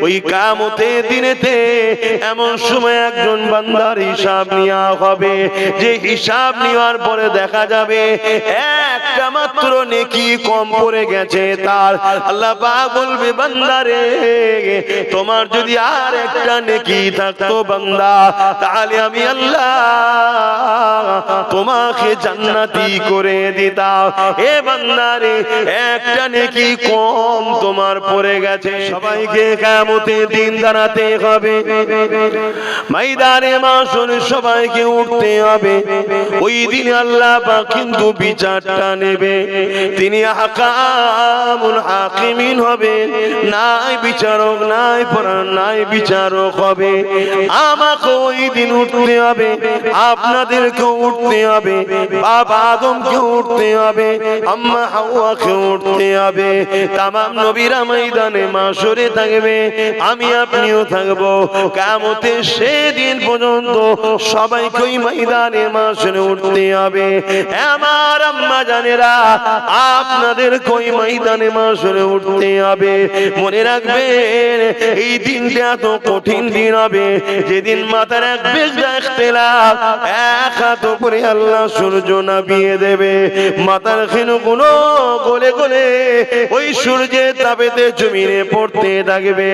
ওই কিয়ামতের দিনেতে এমন সময় একজন বান্দার হিসাব নেওয়া হবে যে হিসাব নেওয়ার পরে দেখা যাবে একটা মাত্র নেকি কম পড়ে গেছে তার। আল্লাহ পাক বলবে বান্দারে তোমার যদি আর একটা নেকি থাকতো বান্দা তাহলে আমি আল্লাহ তোমাকে জান্নাতি করে দিতাম। এ বান্দারে একটা নেকি কম তোমার পড়ে গেছে। সবাইকে কিয়ামতের দিন দাঁড়াতে হবে, ময়দানে মাশর সবাইকে উঠতে হবে। ওই দিন আল্লাহ পাক কিন্তু বিচারটা নেবে। তিনি হাকামুল হাকিমিন হবে, নাই বিচারক নাই পরাণ নাই বিচারক হবে। আমাকে ওই দিন উঠতে হবে, আপনাদেরকে উঠতে হবে, বাবা আদমকে উঠতে হবে, আম্মা হাওয়াকে উঠতে হবে। তামাম নবীরা ময়দানে মাশরে থাকবে, আমি আপনিও থাকবো। কিয়ামতের সেদিন পর্যন্ত সবাইকে ওই ময়দানে মাশরে উঠতে হবে। আমার আম্মা জানেরা আপনাদের কই ময়দানে মাশরে উঠতে হবে। মনে রাখবেন এই দিনটা এত কঠিন দিন হবে যেদিন মাথার এক বেজা ইখতিলাফ এক হাত উপরে আল্লাহ সূর্য নামিয়ে দেবে। মাথার খেনুগুলো গলে গলে ওই সূর্যের তাপেতে জমিনে পড়তে থাকবে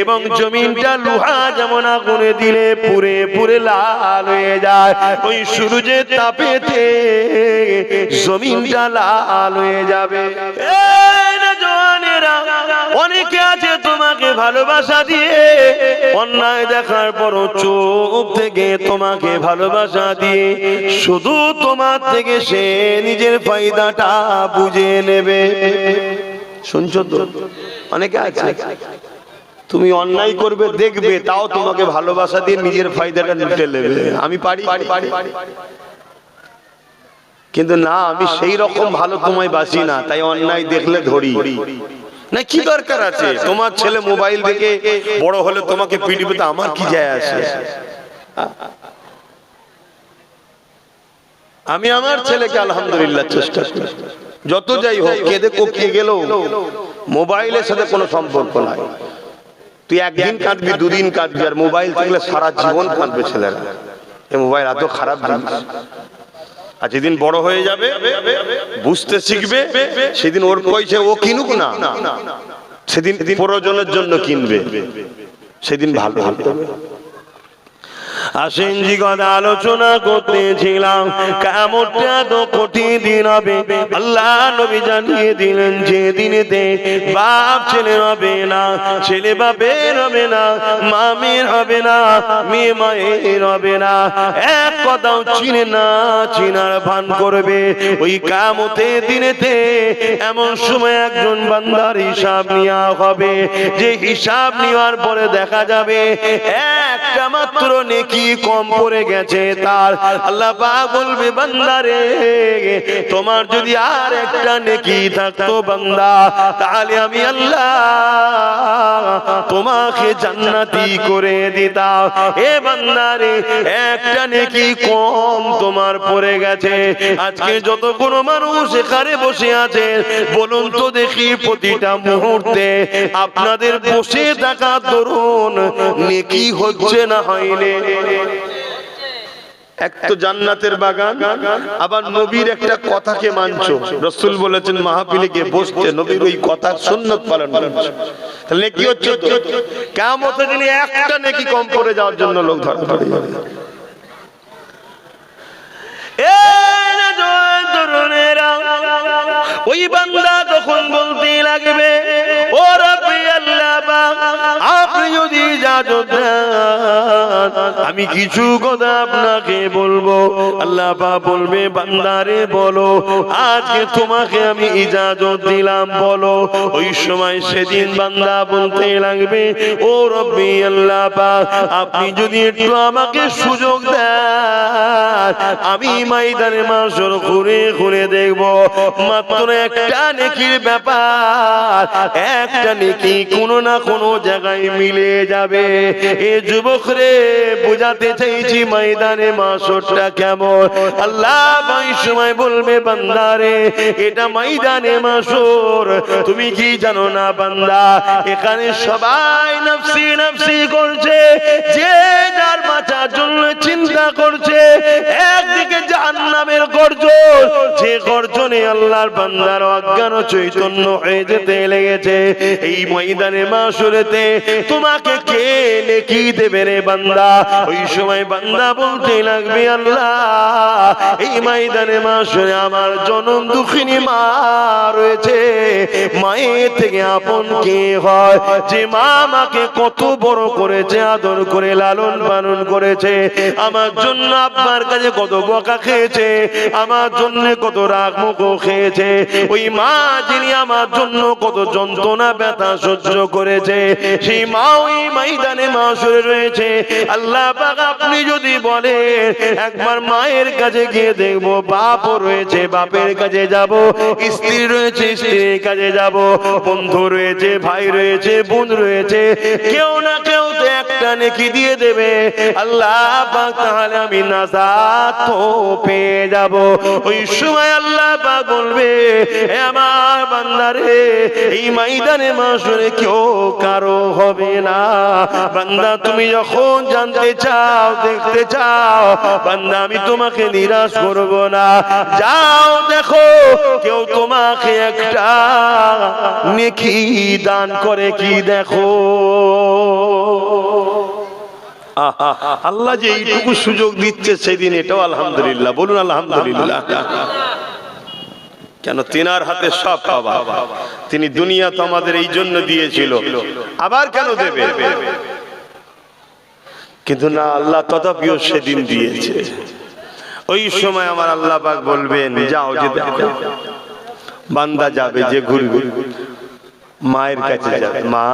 এবং জমিনটা লোহা যেমন আগুনে দিলে পুড়ে পুড়ে লাল হয়ে যায়, ওই সূর্যের তাপেতে জমিনটা লাল হয়ে যাবে। অনেকে আছে তোমাকে ভালোবাসা দিয়ে অন্যায় দেখার পর চুপ থেকে তোমাকে ভালোবাসা দিয়ে শুধু তোমার থেকে সে নিজের ফায়দাটা বুঝে নেবে। শুনছো তো? অনেকে আছে তুমি অন্যায় করবে দেখবে তাও তোমাকে ভালোবাসা দিয়ে নিজের ফায়দাটা লুটে নেবে। আমি পারি, কিন্তু না আমি সেই রকম ভালো তোমায় বাসি না, তাই অন্যায় দেখলে ধরি না। কি দরকার আছে? তোমার ছেলে মোবাইল দেখে বড় হলে তোমাকে পিটবে, তো আমার কি যায় আসে? আমি আমার ছেলেকে আলহামদুলিল্লাহ চেষ্টা করি, যত যাই হোক কেঁদে কোকিয়ে গেলেও মোবাইলের সাথে কোনো সম্পর্ক নাই। তুই একদিন কাঁদবি, দুদিন কাঁদবি, আর মোবাইল থাকলে সারা জীবন কাঁদবে ছেলেরা। এই মোবাইল এত খারাপ জিনিস। আর যেদিন বড় হয়ে যাবে বুঝতে শিখবে সেদিন ওর পয়সা ও কিনুক না, সেদিন প্রয়োজনের জন্য কিনবে, সেদিন ভালো হবে। আসেন জি কথা আলোচনা করতেছিলাম কিয়ামতটা তো কঠিন দিন হবে। আল্লাহ নবী জানিয়ে দিলেন যে দিনেতে বাপ ছেলে হবে না, ছেলে বাপের হবে না, মা মেয়ের হবে না, মেয়ে মায়ের হবে না। এক কথাও চিনে না চিনার ভান করবে। ওই কিয়ামতের দিনেতে এমন সময় একজন বান্দার হিসাব নেওয়া হবে যে হিসাব নেওয়ার পরে দেখা যাবে একটা মাত্র নেকি কম পড়ে গেছে তার। আল্লাহ পাক বলবে বান্দারে তোমার যদি আর একটা নেকি থাকতো বান্দা তাহলে আমি আল্লাহ তোমাকে জান্নাতি করে দিতাম। এ বান্দারে একটা নেকি কম তোমার পড়ে গেছে। আজকে যত কোনো মানুষ এখানে বসে আছে বলুন তো দেখি প্রতিটা মুহূর্তে আপনাদের বসে থাকা দরুন নেকি হচ্ছে না হয়নি? এক তো জান্নাতের বাগান, আবার নবীর একটা কথাকে মানছো। রাসূল বলেছেন মাহফিলে গিয়ে বসতে নবীর ওই কথার সুন্নাত পালন করছো, তাহলে নেকি হচ্ছে তো। কিয়ামতের দিনে একটা নেকি কম পড়ে যাওয়ার জন্য লোক ধরা পড়ে যাবে। ওই বান্দা তখন বলতে লাগবে ও রব্বি আল্লাহ আপনি যদি ইজাজত দেন আমি কিছু কথা আপনাকে বলবো। আল্লাহ পাক বলবে বান্দারে বলো, আজকে তোমাকে আমি ইজাজত দিলাম, বলো। ওই সময় সেদিন বান্দা বলতে লাগবে ও রব্বি আল্লাহ পাক আপনি যদি একটু আমাকে সুযোগ দেন আমি ময়দানে মাশর ঘুরে ঘুরে দেখব মাত্র একটা নেকির ব্যাপার, একটা নেকি কোনো না কোনো জায়গায় মিলে যাবে। এ যুবক রে বুঝাতে চাইছি ময়দানে মাশরটা কেমন। আল্লাহ ওই সময় বলবে বান্দারে এটা ময়দানে মাশর, তুমি কি জানো না বান্দা এখানে সবাই নফসি নফসি করছে, যে যার বাঁচার জন্য চিন্তা করছে। একদিকে জাহান্নামের গর্জন, যে গর্জনে আল্লাহর বান্দার অজ্ঞান চৈতন্য হয়ে যেতে লেগেছে। এই ময়দানে মাশরেতে তোমাকে কে নেকি দেবে রে বান্দা? ওই সময় বান্দা বলতে লাগবে আল্লাহ এই ময়দানে মাশরে আমার জনম দুঃখিনী মা রয়েছে, মায়ের থেকে আপন কে হয়? যে মা আমাকে কত বড় করেছে, আদর করে লালন পালন করেছে, আমার জন্য আব্বার কাছে কত বকা খেয়েছে, আমার জন্য কত রাগ মুখ খেয়েছে। ওই মা যিনি আমার জন্য কত যন্ত্রণা ব্যথা সহ্য করেছে, সেই মা ওই ময়দানে মাশরে রয়েছে। আল্লাহ পাক আপনি যদি বলেন একবার মায়ের কাছে গিয়ে দেখবো, বাপও রয়েছে বাপের কাছে যাব, স্ত্রী রয়েছে স্ত্রীর কাছে যাব, বন্ধু রয়েছে ভাই রয়েছে বোন রয়েছে, কেউ না কেউ তো একটা নেকি দিয়ে দেবে। আল্লাহ পাক তাহলে আমি নাজাত তো পেয়ে যাব। ওই সময় আল্লাহ পাক বলবে হে আমার বান্দারে এই ময়দানে মাশরে কেউ কারো হবে না। বান্দা তুমি যখন জানতে চাও দেখতে চাও বান্দা আমি তোমাকে নিরাশ করব না, যাও দেখো কেউ তোমাকে একটা নেকি দান করে কি দেখো। আল্লাহ যে এইটুকু সুযোগ দিচ্ছে সেদিন এটাও আলহামদুলিল্লাহ, বলুন আলহামদুলিল্লাহ। কেন তেনার হাতে সব পাওয়া, তিনি দুনিয়া তো আমাদের এই জন্য দিয়েছিল, আবার কেন দেবে? কিন্তু না, আল্লাহ তথাপিও সেদিন দিয়েছে। ওই সময় আমার আল্লাহ পাক বলবেন যাও, যে দেখো বান্দা যাবে যে ঘুরবে মায়ের কাছে যাবে, মা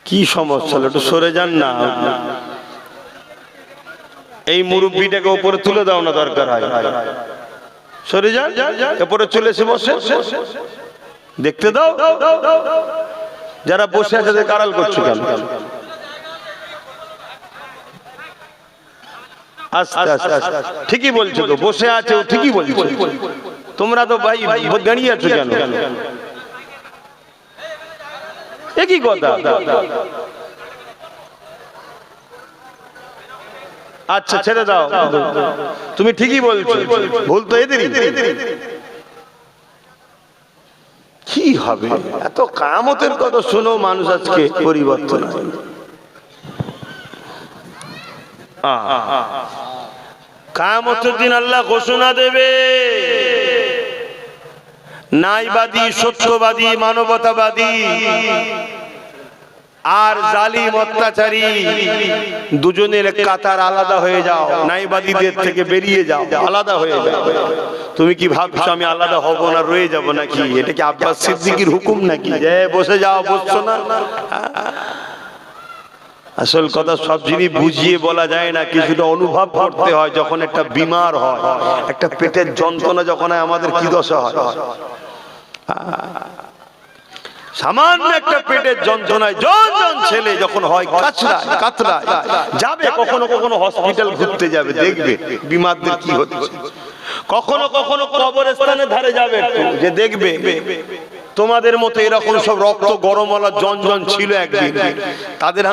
কি সমস্যা হলো একটু সরে যান না, এই মুরব্বিটাকে উপরে তুলে দাও না, দরকার হয় সরে যান, উপরে চলে এসে বসে দেখতে দাও। যারা বসে আছে তাদের আড়াল করছো কেন? আস্তে আস্তে আস্তে, ঠিকই বলছো তো, বসে আছে ও ঠিকই বলছো, তোমরা তো ভাই দাঁড়িয়ে আছো কেন? একই কথা। আচ্ছা ছেড়ে দাও, তুমি ঠিকই বলছো, ভুল তো এদেরই। কি হবে এত কিয়ামতের কথা শোনো মানুষ আজকে পরিবর্তন হয়। কিয়ামতের দিন আল্লাহ ঘোষণা দেবে, ন্যায়বাদী সত্যবাদী মানবতাবাদী আর জালিম অত্যাচারী দুজনের কাতার আলাদা হয়ে যাও, ন্যায়বাদীদের থেকে বেরিয়ে যাও, আলাদা হয়ে যাও। তুমি কি ভাবছো আমি আলাদা হব না, রয়ে যাব নাকি? এটা কি আব্বাস সিদ্দিকীর হুকুম নাকি যে বসে যাও, বসছো না? আসল কথা সব জিনিস বুঝিয়ে বলা যায় না, কিছুটা অনুভব করতে হয়। যখন একটা বিমার হয়, একটা পেটের যন্ত্রণা যখন হয়, আমাদের কি দশা হয়? সামান্য একটা পেটের যন্ত্রণায় জন ছেলে যখন হয় কাতরায় যাবে, কখনো কখনো হসপিটাল ঘুরতে যাবে, দেখবে বিমারদের কি হচ্ছে। কখনো কখনো কবরস্থানের ধারে যাবে যে দেখবে তোমাদের মতো এরকম সব রক্ত গরমওয়ালা জন ছিল একদিন, তাদের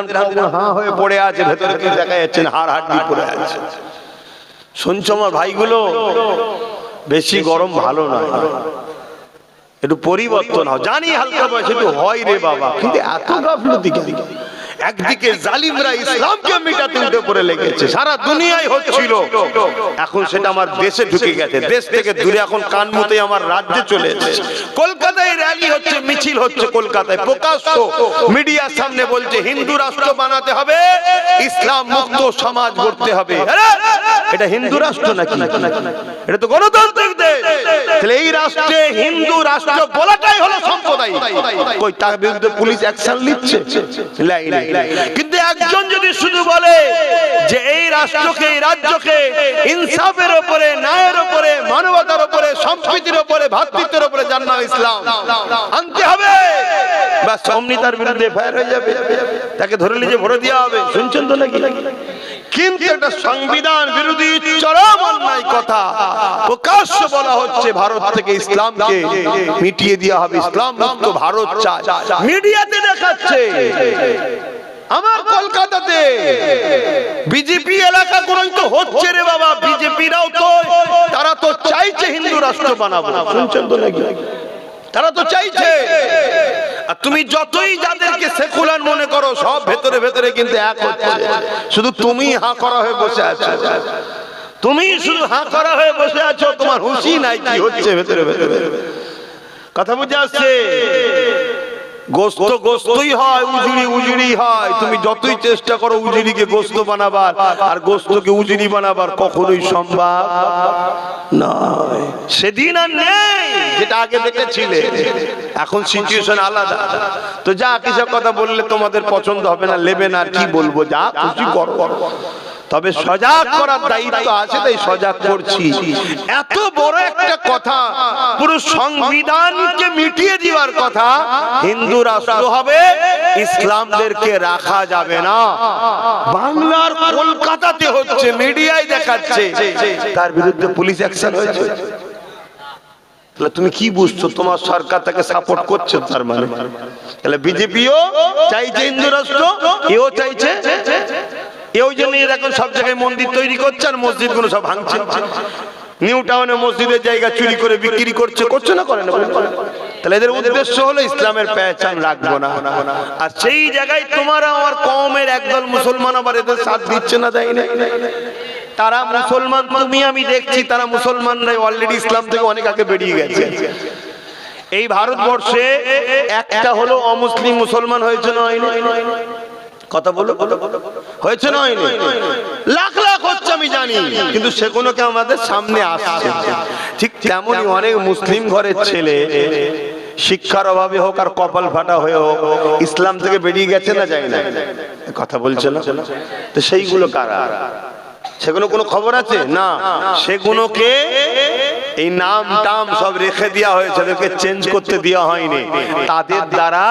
হাঁ হয়ে পড়ে আছে, ভেতরে কি দেখা যাচ্ছে না, হাড় হাড্ডি পড়ে আছে। শুনছো আমার ভাইগুলো, বেশি গরম ভালো নয়, একটু পরিবর্তন হয়। জানি হালকা বয়সে একটু হয় রে বাবা, কিন্তু এত গাফলতি কেন? একদিকে জালিমরা ইসলামকে মিটাতে উঠে পড়ে লেগেছে, সারা দুনিয়ায় হচ্ছিল, এখন সেটা আমার দেশে ঢুকে গেছে, দেশ থেকে দূরে এখন কান মুতে আমার রাজ্যে চলে এসেছে। কলকাতায় র্যালি হচ্ছে, মিছিল হচ্ছে, কলকাতায় প্রকাশ্য মিডিয়ার সামনে বলছে হিন্দু রাষ্ট্র বানাতে হবে, ইসলাম মুক্ত সমাজ গড়তে হবে। এটা হিন্দু রাষ্ট্র নাকি? এটা তো গণতান্ত্রিক দেশ। তাহলে এই রাষ্ট্রে হিন্দু রাষ্ট্র বলাটাই হলো সাম্প্রদায়িক। কই তার বিরুদ্ধে পুলিশ অ্যাকশন নিচ্ছে? কিন্তু একজন যদি শুধু বলে যে এই রাষ্ট্রকে, এই রাজ্যকে ইনসাফের উপরে, ন্যায়ের উপরে, মানবতার উপরে, সম্প্রীতির উপরে, ভ্রাতৃত্বের উপরে যার নাম ইসলাম আনতে হবে, বাস অমনি তার বিরুদ্ধে এফআইআর হয়ে যাবে, তাকে ধরে নিয়ে ভরে দেওয়া হবে। শুনছেন তো নাকি? কিন্তু একটা সংবিধান বিরোধী চরম অন্যায় কথা প্রকাশ্য বলা হচ্ছে, ভারত থেকে ইসলামকে মিটিয়ে দেওয়া হবে, ইসলাম মুক্ত ভারত চায়, মিডিয়াতে দেখাচ্ছে। আমার কলকাতাতে বিজেপি এলাকা গুলোই তো হচ্ছে রে বাবা, বিজেপিরাও তো তারা তো চাইছে হিন্দু রাষ্ট্র বানাবো। শুনছেন তো নাকি? তারা তো চাইছে। আর তুমি যতই যাদেরকে সেকুলার মনে করো, সব ভেতরে ভেতরে কিন্তু এক হচ্ছে। শুধু তুমি হাঁ করা হয়ে বসে আছো, তুমি শুধু হাঁ করা হয়ে বসে আছো, তোমার হুঁশই নাই কি হচ্ছে ভেতরে ভেতরে। কথা বুঝে আসছে? গোস্ত গোস্তই হয়, উজুড়ি উজুড়ি হয়। তুমি যতই চেষ্টা করো উজুড়িকে গোস্ত বানাবার আর গোস্তকে উজুড়ি বানাবার, কখনোই সম্ভব নয়। সেদিন আর নেই যেটা আগে দেখেছিলে, এখন সিচুয়েশন আলাদা। তো যা কিছু কথা বললে তোমাদের পছন্দ হবে না, নেবে না, আর কি বলবো, যা খুশি করো। তবে সজাগ করার দায়িত্ব আছে, তাই সজাগ করছি। এত বড় একটা কথা, পুরো সংবিধানকে মিটিয়ে দেওয়ার কথা, হিন্দু রাষ্ট্র হবে, ইসলামদেরকে রাখা যাবে না। বাংলার কলকাতাতে হচ্ছে, মিডিয়ায় দেখাচ্ছে, তার বিরুদ্ধে পুলিশ অ্যাকশন হয়েছে। তাহলে তুমি কি বুঝছো? তোমার সরকার তাকে সাপোর্ট করছে, তার মানে তাহলে বিজেপিও চাইছে হিন্দু রাষ্ট্র, এও চাইছে। এই জন্য এরকম সব জায়গায় মন্দির তৈরি করছে আর মসজিদ গুলো সব ভাঙছে। নিউ টাউনে মসজিদের জায়গা চুরি করে বিক্রি করছে, করছে না, করে না? তাহলে এদের উদ্দেশ্য হলো ইসলামের পেহচান রাখবো না। আর সেই জায়গায় তোমার আমার কওমের একদল মুসলমান আবার এদের সাথ দিচ্ছে না, দেয় না। তারা মুসলমান, তুমি আমি দেখছি, তারা মুসলমানরাই অলরেডি ইসলাম থেকে অনেক আগে বেরিয়ে গেছে। এই ভারতবর্ষে একটা হলো অমুসলিম মুসলমান হয়েছে না? কথা বলো, হয়েছে না? হয়নি? লাখ লাখ হচ্ছে আমি জানি, কিন্তু সেগুলোকে আমাদের সামনে আসছে। ঠিক তেমনই অনেক মুসলিম ঘরের ছেলে শিক্ষার অভাবে হোক আর কপাল ফাটা হয়ে হোক ইসলাম থেকে বেরিয়ে গেছে না, যায় না? কথা বলছে না? তো সেইগুলো কারা? সেগুলো কোনো খবর আছে না? সেগুলোকে এই নাম টাম সব রেখে দেওয়া হয়েছে, ওদেরকে চেঞ্জ করতে দেওয়া হয়নি। তাদের দ্বারা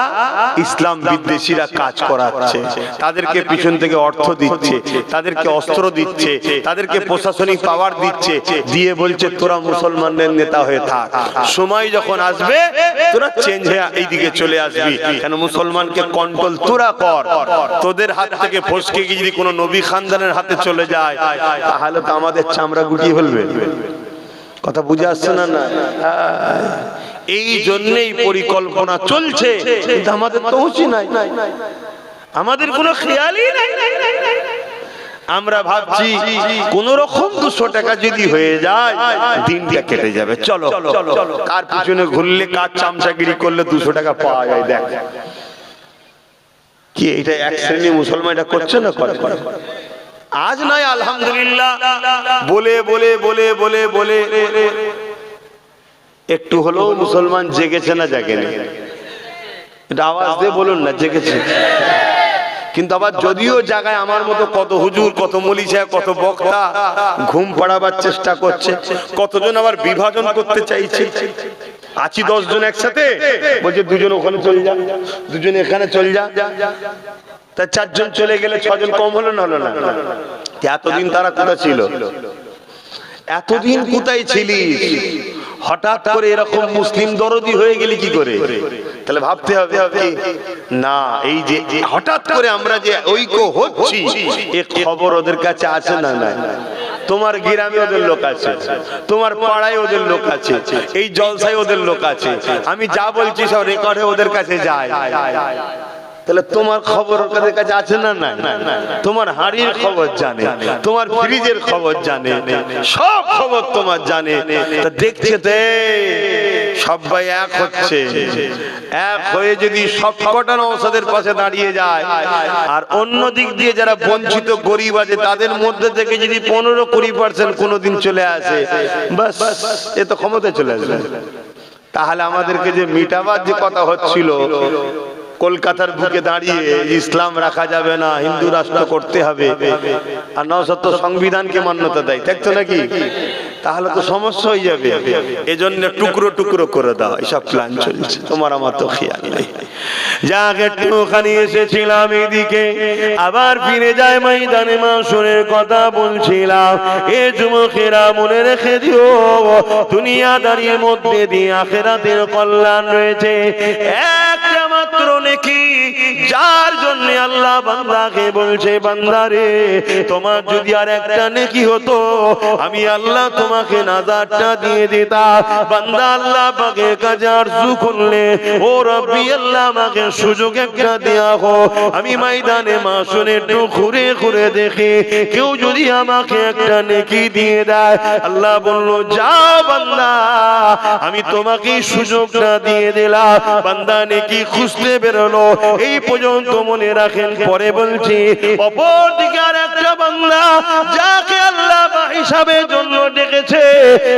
ইসলাম বিদ্বেষীরা কাজ করাচ্ছে, তাদেরকে পিছন থেকে অর্থ দিচ্ছে, তাদেরকে অস্ত্র দিচ্ছে, তাদেরকে প্রশাসনিক পাওয়ার দিচ্ছে, দিয়ে বলছে তোরা মুসলমানদের নেতা হয়ে থাক, সময় যখন আসবে তোরা চেঞ্জ হয়ে এইদিকে চলে আসবি, কেন মুসলমানকে কন্ট্রোল তোরা কর। তোদের হাত থেকে ফসকে গিয়ে যদি কোনো নবী খানদানের হাতে চলে যায়, তাহলে তো আমাদের চামড়া গুটিয়ে ফেলবে। কথা বুঝে আসছে না? না, এই জন্যই পরিকল্পনা চলছে, কিন্তু আমাদের তো হুঁশি নাই, আমাদের কোনো খেয়ালই নাই। আমরা ভাবছি কোন রকম 200 টাকা যদি হয়ে যায় দিনটা কেটে যাবে। চলো কার পিছনে ঘুরলে, কার চামচাগিরি করলে 200 টাকা পাওয়া যায়। দেখ কি এটা এক শ্রেণী মুসলমান এটা করছে না? করে। আজ নয়, আলহামদুলিল্লাহ, বলে বলে বলে বলে বলে একটু হলেও মুসলমান জেগেছে না জাগেনি? এটা আওয়াজ দিয়ে বলুন না, জেগেছে। কিন্তু আবার যদিও জায়গায় আমার মতো কত হুজুর, কত মৌলী সাহেব, কত বক্তা ঘুম পাড়াবার চেষ্টা করছে, কতজন আবার বিভাজন করতে চাইছে। আছি 10 জন একসাথে, বলছে 2 জন ওখানে চলে যা, 2 জন এখানে চলে যা, তা 4 জন চলে গেলে 6 জন কম হলো না? হলো না? এতদিন তারা কোথায় ছিল? এতদিন কোথায় ছিলিস? হঠাৎ করে এরকম মুসলিম দরদি হয়ে গেলি কি করে? তাহলে ভাবতে হবে না, এই যে হঠাৎ করে আমরা যে ঐক্য হচ্ছি, এই খবর ওদের কাছে আছে না? না, তোমার গ্রামে ওদের লোক আছে, তোমার পাড়ায় ওদের লোক আছে, এই জলসায় ওদের লোক আছে, আমি যা বলছি সব রেকর্ডে ওদের কাছে যায়। তাহলে তোমার খবর ওদের কাছে আছে না? না, তোমার হাড়ির খবর জানে, তোমার ফ্রিজের খবর জানে, সব খবর তোমার জানে। তা দেখছে তে সবাই এক হচ্ছে, এক হয়ে যদি সব কটা নওশাদের পাশে দাঁড়িয়ে যায়, আর অন্য দিক দিয়ে যারা বঞ্চিত গরিব আছে তাদের মধ্যে থেকে যদি 15-20% কোনোদিন চলে আসে, বাস এ তো ক্ষমতায় চলে আসবে। তাহলে আমাদেরকে যে মিটাবার যে কথা হচ্ছিল, কলকাতার বুকে দাঁড়িয়ে ইসলাম রাখা যাবে না, হিন্দু রাষ্ট্র করতে হবে, আর নওশাদ তো সংবিধানকে মান্যতা দেয়, দেখতো নাকি? তাহলে তো সমস্যা হয়ে যাবে। এজন্য টুকরো টুকরো করে দাও, এসব প্ল্যান চলছে, তোমার আমার তো খেয়াল নেই। যাক একটুখানি এসেছিলাম এদিকে, আবার ফিরে যায় ময়দানে মাশরের কথা বলছিলাম। এ যুবকেরা মনে রেখে দিও, দুনিয়াদারির মধ্যে দিয়ে আখিরাতের কল্যাণ রয়েছে। একটা মাত্র নেকি, যার জন্য আল্লাহ বান্দাকে বলছে, বান্দারে তোমার যদি আর একটা নেকি হতো, আমি আল্লাহ তোমাকে নাজাতটা দিয়ে দিতাম। বান্দা আল্লাহ পাকের কাছে আরজু করলে, ও রব্বি আল্লাহ আমাকে সুযোগ একটা দেয়া হোক, আমি ময়দানে মাশরে একটু ঘুরে ঘুরে দেখি কেউ যদি আমাকে একটা নেকি দিয়ে দেয়। আল্লাহ বলল, যাও বান্দা, আমি তোমাকে সুযোগটা দিয়ে দিলাম। বান্দা নেকি খুঁজতে বেরোলো। এই পর্যন্ত মনে রাখেন, পরে বলছি অপর দিকে আর একটা বান্দা যাকে আল্লাহ হিসাবের জন্য ডেকেছে,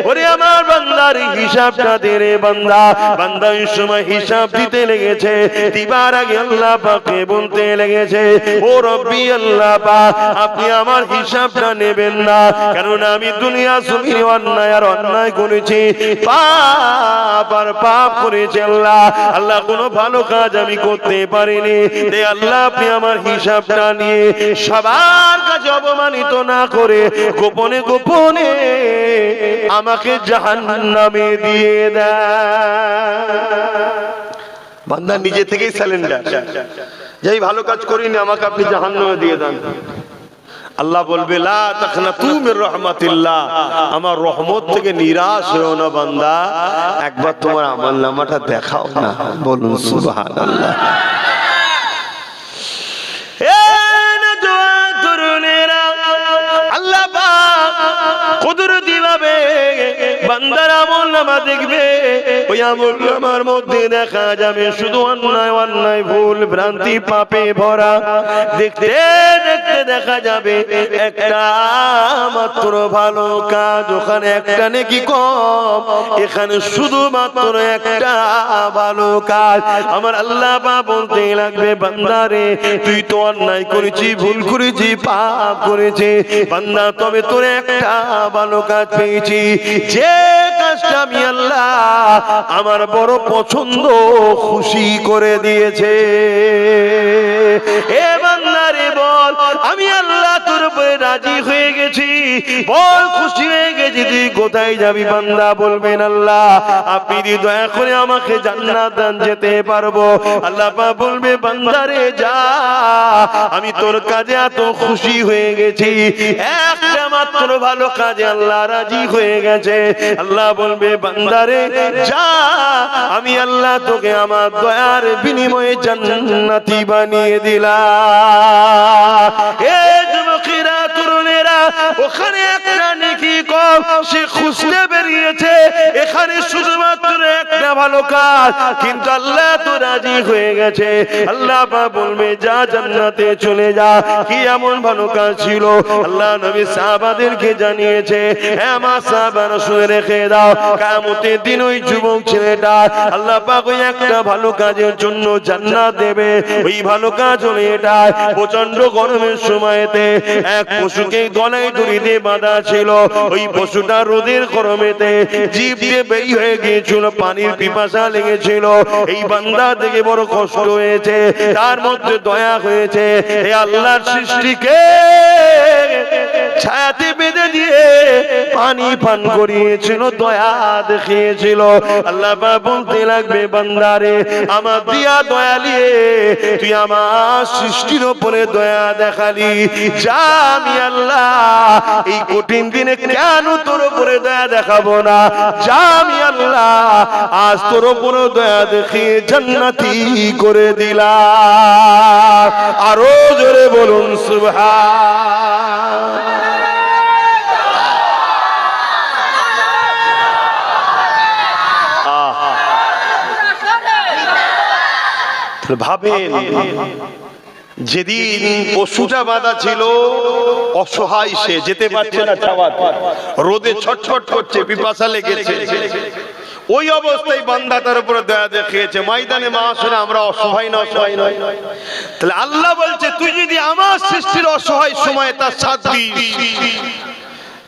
ওরে আমার বান্দার হিসাবটা দে রে বান্দা। বান্দা এই সময় হিসাব দিতে লেগেছে, দিবার আগে আল্লাহ পাককে বলতে লেগেছে, ও রব্বি আল্লাহ পাক, আপনি আমার হিসাবটা নেবেন না, কারণ আমি দুনিয়া জমিনে অন্যায় আর অন্যায় করেছি, পাপ আর পাপ করেছি। আল্লাহ আল্লাহ কোনো ভালো কাজ আমি করতে পারিনি, তাই আল্লাহ আপনি আমার হিসাবটা নিয়ে সবার কাছে অপমানিত না করে গোপনে গোপনে আমাকে জাহান্নামে দিয়ে দেন। বান্দা নিজে থেকেই সারেন্ডার, যাই ভালো কাজ করিনি, আমাকে আপনি জাহান্নামে দিয়ে দেন। আল্লাহ বলবে, লা তাকনাতু মির রাহমাতিল্লাহ, আমার রহমত থেকে নিরাশ হও না বান্দা, একবার তোমার আমলনামাটা দেখাও না। বলুন সুবহানাল্লাহ। আল্লাহ পাক কুদরতি ভাবে বান্দার আমলনামা দেখবে, ওই আমলনামার মধ্যে দেখা যাবে শুধু অন্যায় অন্যায় ভুল ভ্রান্তি পাপে ভরা। দেখতে দেখতে দেখা যাবে একটা মাত্র ভালো কাজ, ওখানে একটা নেকি কম, এখানে শুধুমাত্র একটা ভালো কাজ। আমার আল্লাহ পাক বলতে লাগবে, বান্দারে তুই তো অন্যায় করেছি, ভুল করেছি, পাপ করেছি বান্দা, তবে তোর একটা ভালো কাজ পেয়েছি, যে কাজটা আমি আল্লাহ আমার বড় পছন্দ খুশি করে দিয়েছে। এ বান্দারে বল, আমি আল্লাহ তোর উপরে রাজি হয়ে গেছি, বল খুশি হয়ে গেছি, তুই কোথায় যাবি? বান্দা বলবেন, আল্লাহ আপনি যদি দয়া করে আমাকে জান্নাত দান, যেতে পারবো। আল্লাহ পাক বলবে, বান্দারে যা, আমি তোর কাজে এত খুশি হয়ে গেছি, একটা মাত্র ভালো কাজে আল্লাহ রাজি হয়ে গেছে। আল্লাহ বলবে, বান্দারে যা, আমি আল্লাহ তোকে আমার দয়ার বিনিময়ে জান্নাতি বানিয়ে দিলাম। এ যুবকেরা, তরুণেরা, ওখানে একটা নেকি কম, সে খুঁজতে বেরিয়েছে, এখানে শুধুমাত্র একটা ভালো কাজ, কিন্তু আল্লাহ তো রাজি হয়ে গেছে। আল্লাহ পাক বলবে, যা জান্নাতে চলে যা। কি এমন ভালো কাজ ছিল? আল্লাহ নবী সাহাবাদেরকে জানিয়েছে, হ্যাঁ মা সাহাবারা শুনে রেখে দাও, কিয়ামতের দিন ওই যুবক ছেলেটা আল্লাহ পাক ওই একটা ভালো কাজের জন্য জান্নাত দেবে। ওই ভালো কাজ হলো এটা, প্রচন্ড গরমের সময়তে এক পশুকে গলায় দড়ি দিয়ে বাঁধা ছিল, ওই পশুটা রোদের গরমেতে জিভ দিয়ে বেরিয়ে হয়ে গিয়েছিল, পানির পিপাসা লেগেছিল। এই বান্দা থেকে বড় কষ্ট হয়েছে, তার মধ্যে দয়া হয়েছে, হে আল্লাহর সৃষ্টিকে ছায়াতে বেঁধে দিয়ে পানি পান করিয়েছিল, দয়া দেখিয়েছিল। আল্লাহ পাক বলতে লাগবে, বান্দারে আমার দিয়া দয়া নিয়ে তুই আমার সৃষ্টির উপরে দয়া দেখালি, যা আমি আল্লাহ এই কঠিন দিনে কেন তোর উপরে দয়া দেখাবো না, যা আমি আল্লাহ আজ তোর উপরে দয়া দেখিয়ে জান্নাতি করে দিলাম। আরো জোরে বলুন সুবহান। ভাবেন, যেদিন পশুটা বাঁধা ছিল, অসহায়, সে যেতে পারছে না, রোদে ছটফট করছে, পিপাসা লেগেছে, ওই অবস্থায় বান্দা তার উপরে দয়া দেখিয়েছে। ময়দানে মাশরে আমরা অসহায় না, অসহায় নয়? তাহলে আল্লাহ বলছে, তুই যদি আমার সৃষ্টির অসহায় সময় তার সাথ দিস,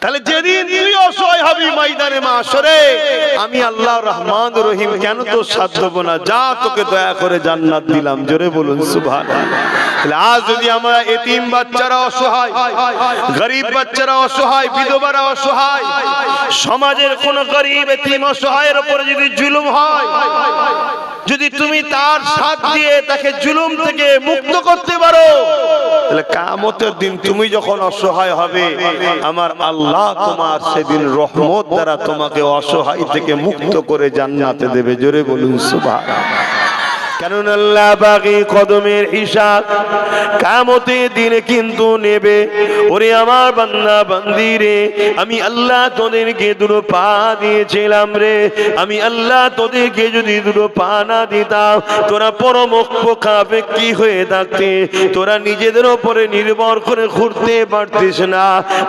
তাহলে যেদিন তুই অসহায় হবি ময়দানে মাশরে, আমি আল্লাহ রহমান রহিম কেন তো সাথ দেব না? যা তোকে দয়া করে জান্নাত দিলাম। জোরে বলুন সুবহানাল্লাহ। তাহলে আজ যদি আমরা এতিম বাচ্চারা অসহায়, গরিব বাচ্চারা অসহায়, বিধবারা অসহায়, সমাজের কোন গরিব এতিম অসহায়ের উপরে যদি জুলুম হয়, যদি তুমি তার সাথ দিয়ে তাকে জুলুম থেকে মুক্ত করতে পারো, তাহলে কিয়ামতের দিন তুমি যখন অসহায় হবে, আমার আল্লাহ তোমার সেদিন রহমত দ্বারা তোমাকে অসহায় থেকে মুক্ত করে জান্নাতে দেবে। জোরে বলুন সুবহানাল্লাহ। কারণ আল্লাহ বাকি কদমের হিসাব কিয়ামতের দিনে কিন্তু নেবে। ওরে আমার বান্দা বান্দি রে, আমি আল্লাহ তোদেরকে দুটো পা দিয়েছিলাম রে, আমি আল্লাহ তোদেরকে যদি দুটো পা না দিতাম, তোরা পরমপক্ষাপেক্ষী হয়ে থাকতে, তোরা নিজেদের ওপরে নির্ভর করে ঘুরতে পারতিস না।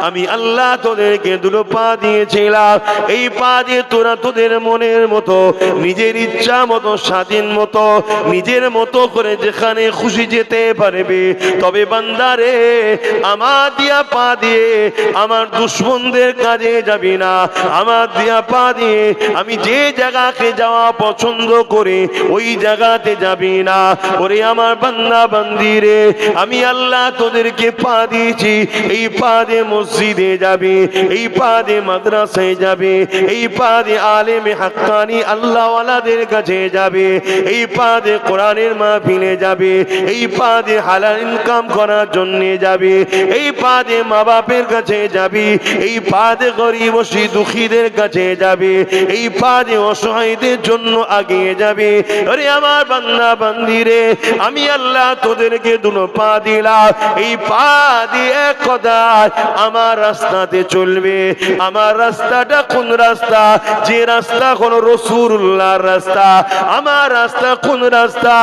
আমি আল্লাহ তোদেরকে দুটো পা দিয়েছিলাম, এই পা দিয়ে তোরা তোদের মনের মতো, নিজের ইচ্ছা মতো, স্বাধীন মতো, নিজের মতো করে যেখানে খুশি যেতে পারবে। তবে বান্দারে, আমার দিয়া পা দিয়ে আমার দুশমনদের কাজে যাবি না। আমার দিয়া পা দিয়ে আমি যে জায়গাকে যাওয়া পছন্দ করে ওই জায়গাতে যাবি না। ওরে আমার বান্দা বান্দি রে, আমি আল্লাহ তোদেরকে পা দিয়েছি, এই পা দিয়ে মসজিদে যাবে, এই পা দিয়ে মাদ্রাসায় যাবে, এই পা দিয়ে আলেমে হাক্কানি আল্লাহওয়ালাদের কাছে যাবে, এই পা দিয়ে কোরআনের মাহফিলে যাবে, এই পা দিয়ে হালাল ইনকাম করার জন্য যাবে, এই পা দিয়ে মা বাপের কাছে যাবি, এই পা দিয়ে গরিব দুঃখীদের কাছে যাবে, এই পা দিয়ে অসহায়দের জন্য আগিয়ে যাবে। আরে আমার বান্দা বান্দি রে, আমি আল্লাহ তোদেরকে দুটো পা দিলাম, এই পা দিয়ে কথা আমার রাস্তাতে চলবে। আমার রাস্তাটা কোন রাস্তা? যে রাস্তা কোন রাসূলুল্লাহর রাস্তা। আমার রাস্তা কোন রাস্তা?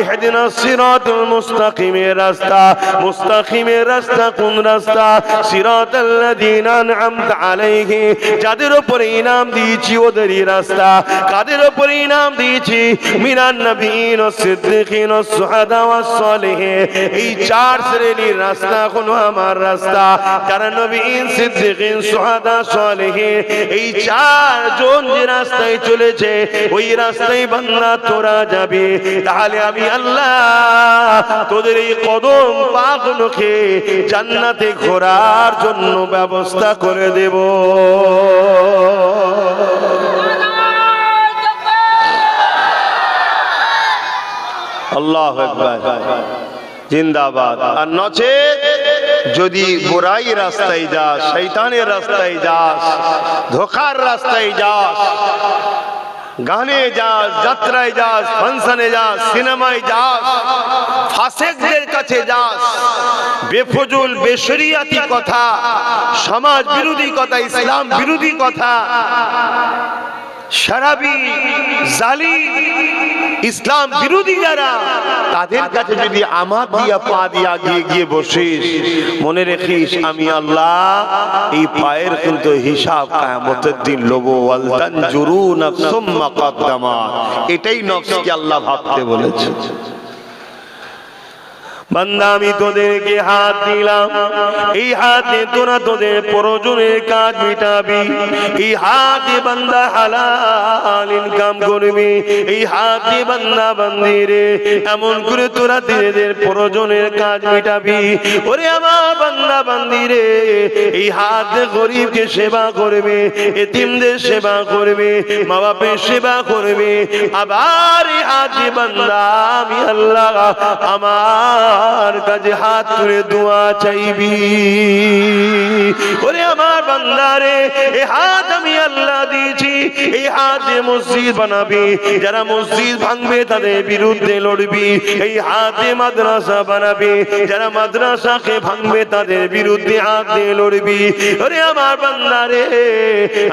ইহদিনাস সিরাতাল মুস্তাকিমের রাস্তা। মুস্তাকিমের রাস্তা কোন রাস্তা? সিরাতাল্লাযীনা আন'আমতা আলাইহিম, যাদের উপরে ইনাম দিয়েছি ওদেরই রাস্তা। কাদের উপরে ইনাম দিয়েছি? মিনান নবিয়্যিন ওয়াস সিদ্দিকিন ওয়াস শুহাদা ওয়াস সালিহিন। এই চার শ্রেণীর রাস্তা হলো আমার রাস্তা। যারা নবিয়্যিন, সিদ্দিকিন, শুহাদা, সালিহিন, এই চারজন যে রাস্তায় চলেছে, ওই রাস্তায় বান্দা তোরা যাবে। তাহলে আমি আল্লাহ তোদের এই কদম পাগুলোকে জান্নাতে ঘোরার জন্য ব্যবস্থা করে দেব। আল্লাহু আকবার, জিন্দাবাদ। আর নচেত যদি বুরাই রাস্তায় যাস, শয়তানের রাস্তায় যাস, ধোকার রাস্তায় যাস, গানে যাস, যাত্রায় যাস, ফাংশনে যাস, সিনেমায় যাস, ফাসেকদের কাছে যাস, বেফজুল বেশরিয়াতি কথা, সমাজ বিরোধী কথা, ইসলাম বিরোধী কথা, শরাবি, জালিম, ইসলাম বিরোধী যারা, তাদের কাছে যদি আমার দিয়া পা দিয়া গিয়ে বসিস, মনে রাখিস আমি আল্লাহ এই পায়ের কিন্তু হিসাব কিয়ামতের দিন লব। ওয়াল তানজুরু নাফসুম মা কদ্দামাত, এটাই নফসকে আল্লাহ ভাবতে বলেছে। বান্দা আমি তোদেরকে হাত দিলাম, এই হাতে তোরা তোদের প্রয়োজনের কাজ মিটাবি। এই হাতে বান্দা হালাল ইনকাম করবি। এই হাতে বান্দা বান্দি রে, এমন করে তোরা তোদের প্রয়োজনের কাজ মিটাবি। ওরে আমার বান্দা বান্দি রে, এই হাতে গরিবকে সেবা করবে, এতিমদের সেবা করবে, মা বাপের সেবা করবে। আবার এই হাতে বান্দা আমি আল্লাহ আমার কাছে হাত তুলে দোয়া চাইবি। ওরে আমার বান্দারে, এই হাত আমি আল্লাহ দিয়েছি, এই হাত দিয়ে মসজিদ বানাবি। যারা মসজিদ ভাঙবে তাদের বিরুদ্ধে লড়বি। এই হাতে মাদ্রাসা বানাবি, যারা মাদ্রাসাকে ভাঙবে তাদের বিরুদ্ধে হাত দিয়ে লড়বি। ওরে আমার বান্দারে,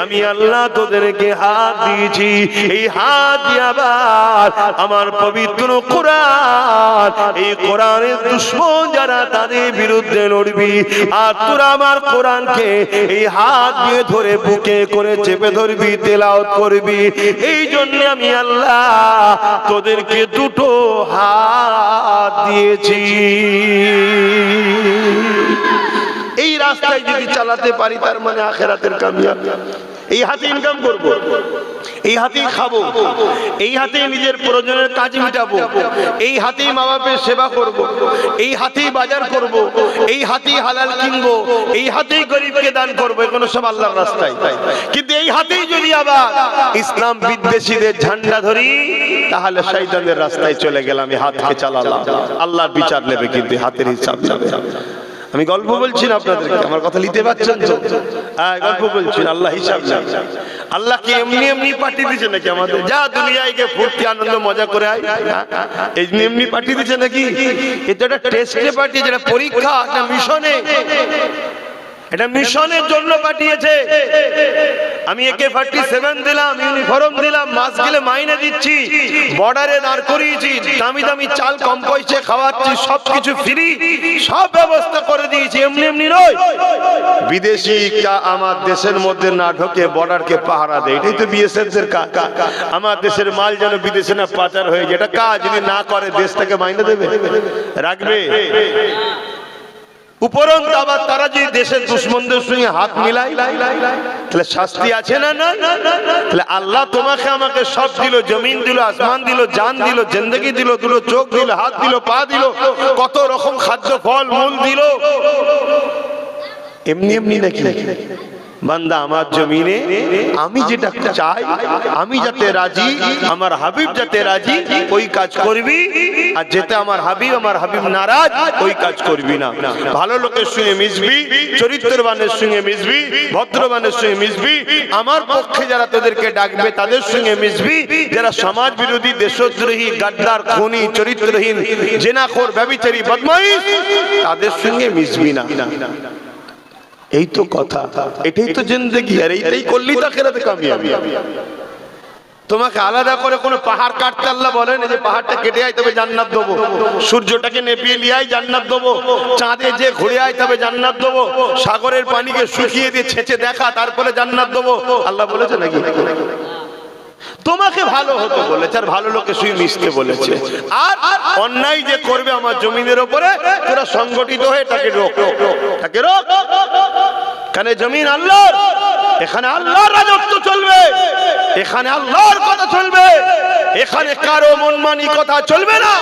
আমি আল্লাহ তোদেরকে হাত দিয়েছি, এই হাত দিয়ে আবার আমার পবিত্র কোরআন, এই কোরআনের দুশমন যারা তাদের বিরুদ্ধে লড়বি। আর তোরা আমার কোরআনকে এই হাত দিয়ে ধরে বুকে করে চেপে ধরবি, তেলাওয়াত করবি। এই জন্য আমি আল্লাহ তোদেরকে দুটো হাত দিয়েছি। এই রাস্তায় যদি চালাতে পারি তার মানে আখিরাতের কামিয়াব। এই হাতে ইনকাম করব, এই হাতেই খাবো, এই হাতেই নিজের প্রয়োজনের কাজ মিটাবো, এই হাতেই মা বাপের সেবা করব, এই হাতেই বাজার করব, এই হাতেই হালাল কিনবো, এই হাতেই গরিবকে দান করবো, এগুলো সব আল্লাহর রাস্তায়। কিন্তু এই হাতেই যদি আবার ইসলাম বিদ্বেষীদের ঝান্ডা ধরি তাহলে শয়তানের রাস্তায় চলে গেলাম। এই হাতকে চালালাম, আল্লাহর বিচার নেবে, কিন্তু হাতের হিসাব যাবে। আমি গল্প বলছি না আপনাদেরকে, আমার কথা নিতে পারছেন তো? হ্যাঁ, গল্প বলছি, আল্লাহ হিসাব নেবে। আল্লাহ কি এমনি এমনি পাঠিয়ে দিয়েছে নাকি আমাদের? যা দুনিয়ায় গিয়ে ফুর্তি আনন্দ মজা করে আয়, এমনি এমনি পাঠিয়ে দিয়েছে নাকি? এটা একটা টেস্টে পাঠিয়েছে, এটা পরীক্ষা, একটা মিশনে, এটা মিশনের জন্য পাঠিয়েছে। আমি AK-47 দিলাম, ইউনিফর্ম দিলাম, মাস গেলে মাইনে দিচ্ছি, বর্ডারে দাঁড় করিয়েছি, দামি দামি চাল কম পয়সা খাওয়াচ্ছি, সবকিছু ফ্রি, সব ব্যবস্থা করে দিয়েছি। এমনি এমনি নয়, বিদেশিটা আমার দেশের মধ্যে না ঢোকে বর্ডারকে পাহারা দেয়, এটাই তো BSF এর কাজ। আমার দেশের মাল যেন বিদেশে না পাচার হয়ে যায়, এটা কাজ। যদি না করে দেশটাকে মাইনে দেবে, রাখবে? উপরন্ত আবার তারা যদি দেশের দুশমনদের সঙ্গে হাত মিলায় তাহলে শাস্তি আছে না? না। তাহলে আল্লাহ তোমাকে আমাকে সব দিল, জমিন দিল, আসমান দিল, জান দিল, জিন্দেগি দিল, দুটো চোখ দিল, হাত দিল, পা দিল, কত রকম খাদ্য ফল মূল দিল। এমনি এমনি নাকি? বান্দা আমার জমিনে আমি যেটা চাই, আমি যাতে রাজি, আমার হাবিব যাতে রাজি, ওই কাজ করবি। আর যেতে আমার হাবিব নারাজ, ওই কাজ করবি না। ভালো লোকের সঙ্গে মিশবি, চরিত্রবানের সঙ্গে মিশবি, ভদ্রবানের সঙ্গে মিশবি। আমার পক্ষে যারা তোদেরকে ডাকবে তাদের সঙ্গে মিশবি। যারা সমাজ বিরোধী, দেশদ্রোহী, গাদ্দার, খুনি, চরিত্রহীন, জেনাখোর, ব্যভিচারী, বদমাইশ, তাদের সঙ্গে মিশবি না। এই তো কথা, এটাই তো জিন্দেগি। আর এইটাই করলেই তো আখিরাতে কামিয়াবি। তোমাকে আলাদা করে কোনো পাহাড় কাটতে আল্লাহ বলেন যে পাহাড়টা কেটে আয় তবে জান্নাত দেবো, সূর্যটাকে নেপিয়ে নিয়ে আয় জান্নাত দেবো, চাঁদে যে ঘুরে আয় তবে জান্নাত দেবো, সাগরের পানিকে শুকিয়ে দিয়ে ছেঁচে দেখা তারপরে জান্নাত দেবো। আল্লাহ বলেছে নাকি? তোমাকে ভালো হতে বলেছে, আর ভালো লোকের সঙ্গে মিশতে বলেছে। আর অন্যায় যে করবে আমার জমিনের উপরে, তোরা সংগঠিত হয়ে তাকে রোক, তাকে রোক। কারণ জমিন আল্লাহর, এখানে আল্লাহর রাজত্ব চলবে, এখানে আল্লাহর কথা চলবে, এখানে কারো মনমানি কথা চলবে না।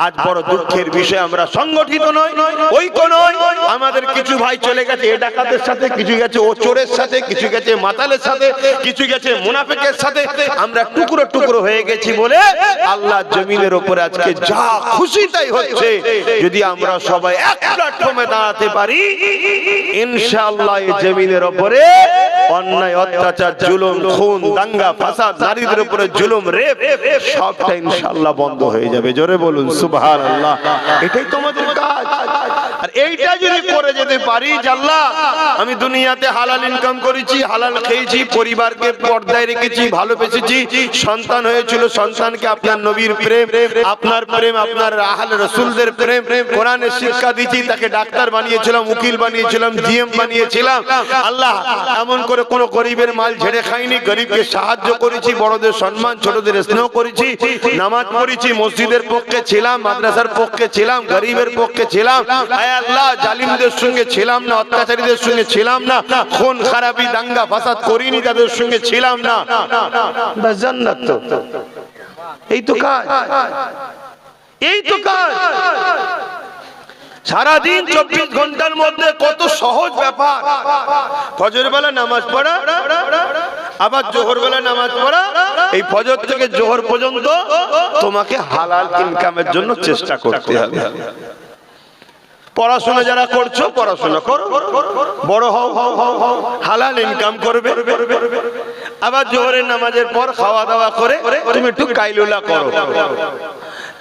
আজ বড় দুঃখের বিষয়, আমরা সংগঠিত নই, ঐক্য নই। আমাদের কিছু ভাই চলে গেছে এ ডাকাতের সাথে, কিছু গেছে ও চোরের সাথে, কিছু গেছে মাতালের সাথে, কিছু গেছে মুনাফিকের সাথে। আমরা টুকরো টুকরো হয়ে গেছি বলে আল্লাহ জমিনের উপরে আজকে যা খুশি তাই হচ্ছে। যদি আমরা সবাই এক প্ল্যাটফর্মে দাঁড়াতে পারি, ইনশাআল্লাহ এই জমিনের উপরে অন্যায়, অত্যাচার, জুলুম, খুন, দাঙ্গা, ফাসাদ, নারীদের উপরে জুলুম, রেপ, সবটা ইনশাআল্লাহ বন্ধ হয়ে যাবে। জোরে বলুন সুবহানাল্লাহ। এটাই তোমাদের কাজ। আর এইটা যদি করে যেতে পারি, আল্লাহ আমি দুনিয়াতে হালাল ইনকাম করেছি, হালাল খেয়েছি, পরিবারকে পর্দায় রেখেছি, ভালোবেসেছি, সন্তান হয়েছিল, সন্তানকে আপনার নবীর প্রেম, আপনার প্রেম, আপনার আহলে রাসূলদের প্রেম, কোরআনের শিক্ষা দিয়েছি, তাকে ডাক্তার বানিয়েছিলাম, উকিল বানিয়েছিলাম, জিএম বানিয়েছিলাম। আল্লাহ এমন করে কোন গরিবের মাল ঝেড়ে খাইনি, গরিবকে সাহায্য করেছি, বড়দের সম্মান, ছোটদের স্নেহ করেছি, নামাজ পড়েছি, মসজিদের পক্ষে ছিলাম, মাদ্রাসার পক্ষে ছিলাম, গরিবের পক্ষে ছিলাম। আয় আল্লাহ, জালিমদের সঙ্গে ছিলাম না, অত্যাচারীদের সঙ্গে ছিলাম না, খুন খারাপি, দাঙ্গা ফাসাদ করিনি, তাদের সঙ্গে ছিলাম না। বাস জান্নাত। তো এই তো কাজ, এই তো কাজ। সারাদিন 24 ঘন্টার মধ্যে কত সহজ ব্যাপার। ফজর বেলা নামাজ পড়া, আবার জোহর বেলা নামাজ পড়া, এই ফজর থেকে জোহর পর্যন্ত তোমাকে হালাল ইনকামের জন্য চেষ্টা করতে হবে। পড়াশোনা যারা করছো পড়াশোনা করো, বড় হও, হালাল ইনকাম করবে। আবার জোহরের নামাজের পর খাওয়া দাওয়া করে তুমি একটু কাইলুলা করো।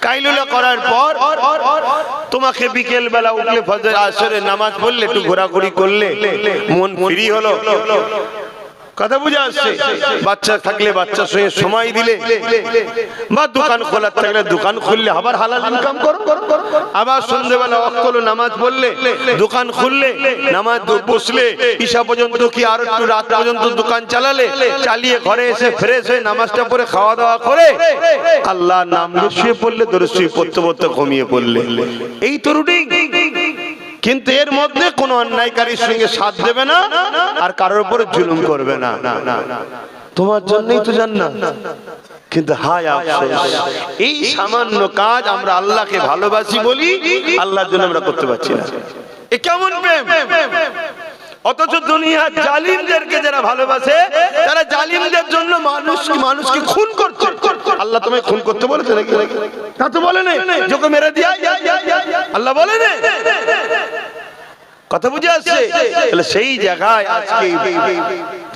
কাইলুলা করার পর তোমাকে বিকেল বেলা উঠলে ফজর আসরে নামাজ পড়লে, একটু ঘোরাঘুরি করলে, মন ফ্রি হলো। কথা বুঝে আসছে? বাচ্চা থাকলে বাচ্চার সঙ্গে সময় দিলে, বা দোকান খোলা থাকলে দোকান খুললে, আবার হালাল ইনকাম করো। আবার সন্ধ্যেবেলা ওয়াক্ত হলো নামাজ পড়লে, দোকান খুললে, নামাজ বসলে, ঈশা পর্যন্ত কি আর একটু রাত পর্যন্ত দোকান চালালে, চালিয়ে ঘরে এসে ফ্রেশ হয়ে নামাজটা পড়ে খাওয়া দাওয়া করে আল্লাহর নাম নিয়ে শুয়ে পড়লে, দরুদ শরীফ পড়তে পড়তে ঘুমিয়ে পড়লে। এই তো রুটিন। কিন্তু এর মধ্যে কোনো অন্যায়কারীর সঙ্গে সাথ দেবে না আর কারোর উপরে জুলুম করবে না। তোমার জন্যই তো জান্নাত। কিন্তু হায় আফসোস, এই সামান্য কাজ আমরা আল্লাহকে ভালোবাসি বলি আল্লাহর জন্য আমরা করতে পারছি না। এ কেমন প্রেম! অথচ দুনিয়ার জালিমদেরকে যারা ভালোবাসে তারা জালিমদের জন্য মানুষকে খুন করছে। আল্লাহ তোমায় খুন করতে বলেছে নাকি? তা তো বলে নাই, যোকে মেরে দিয়া আল্লাহ বলে না। কথা বুঝে আসছে? তাহলে সেই জায়গায় আজকে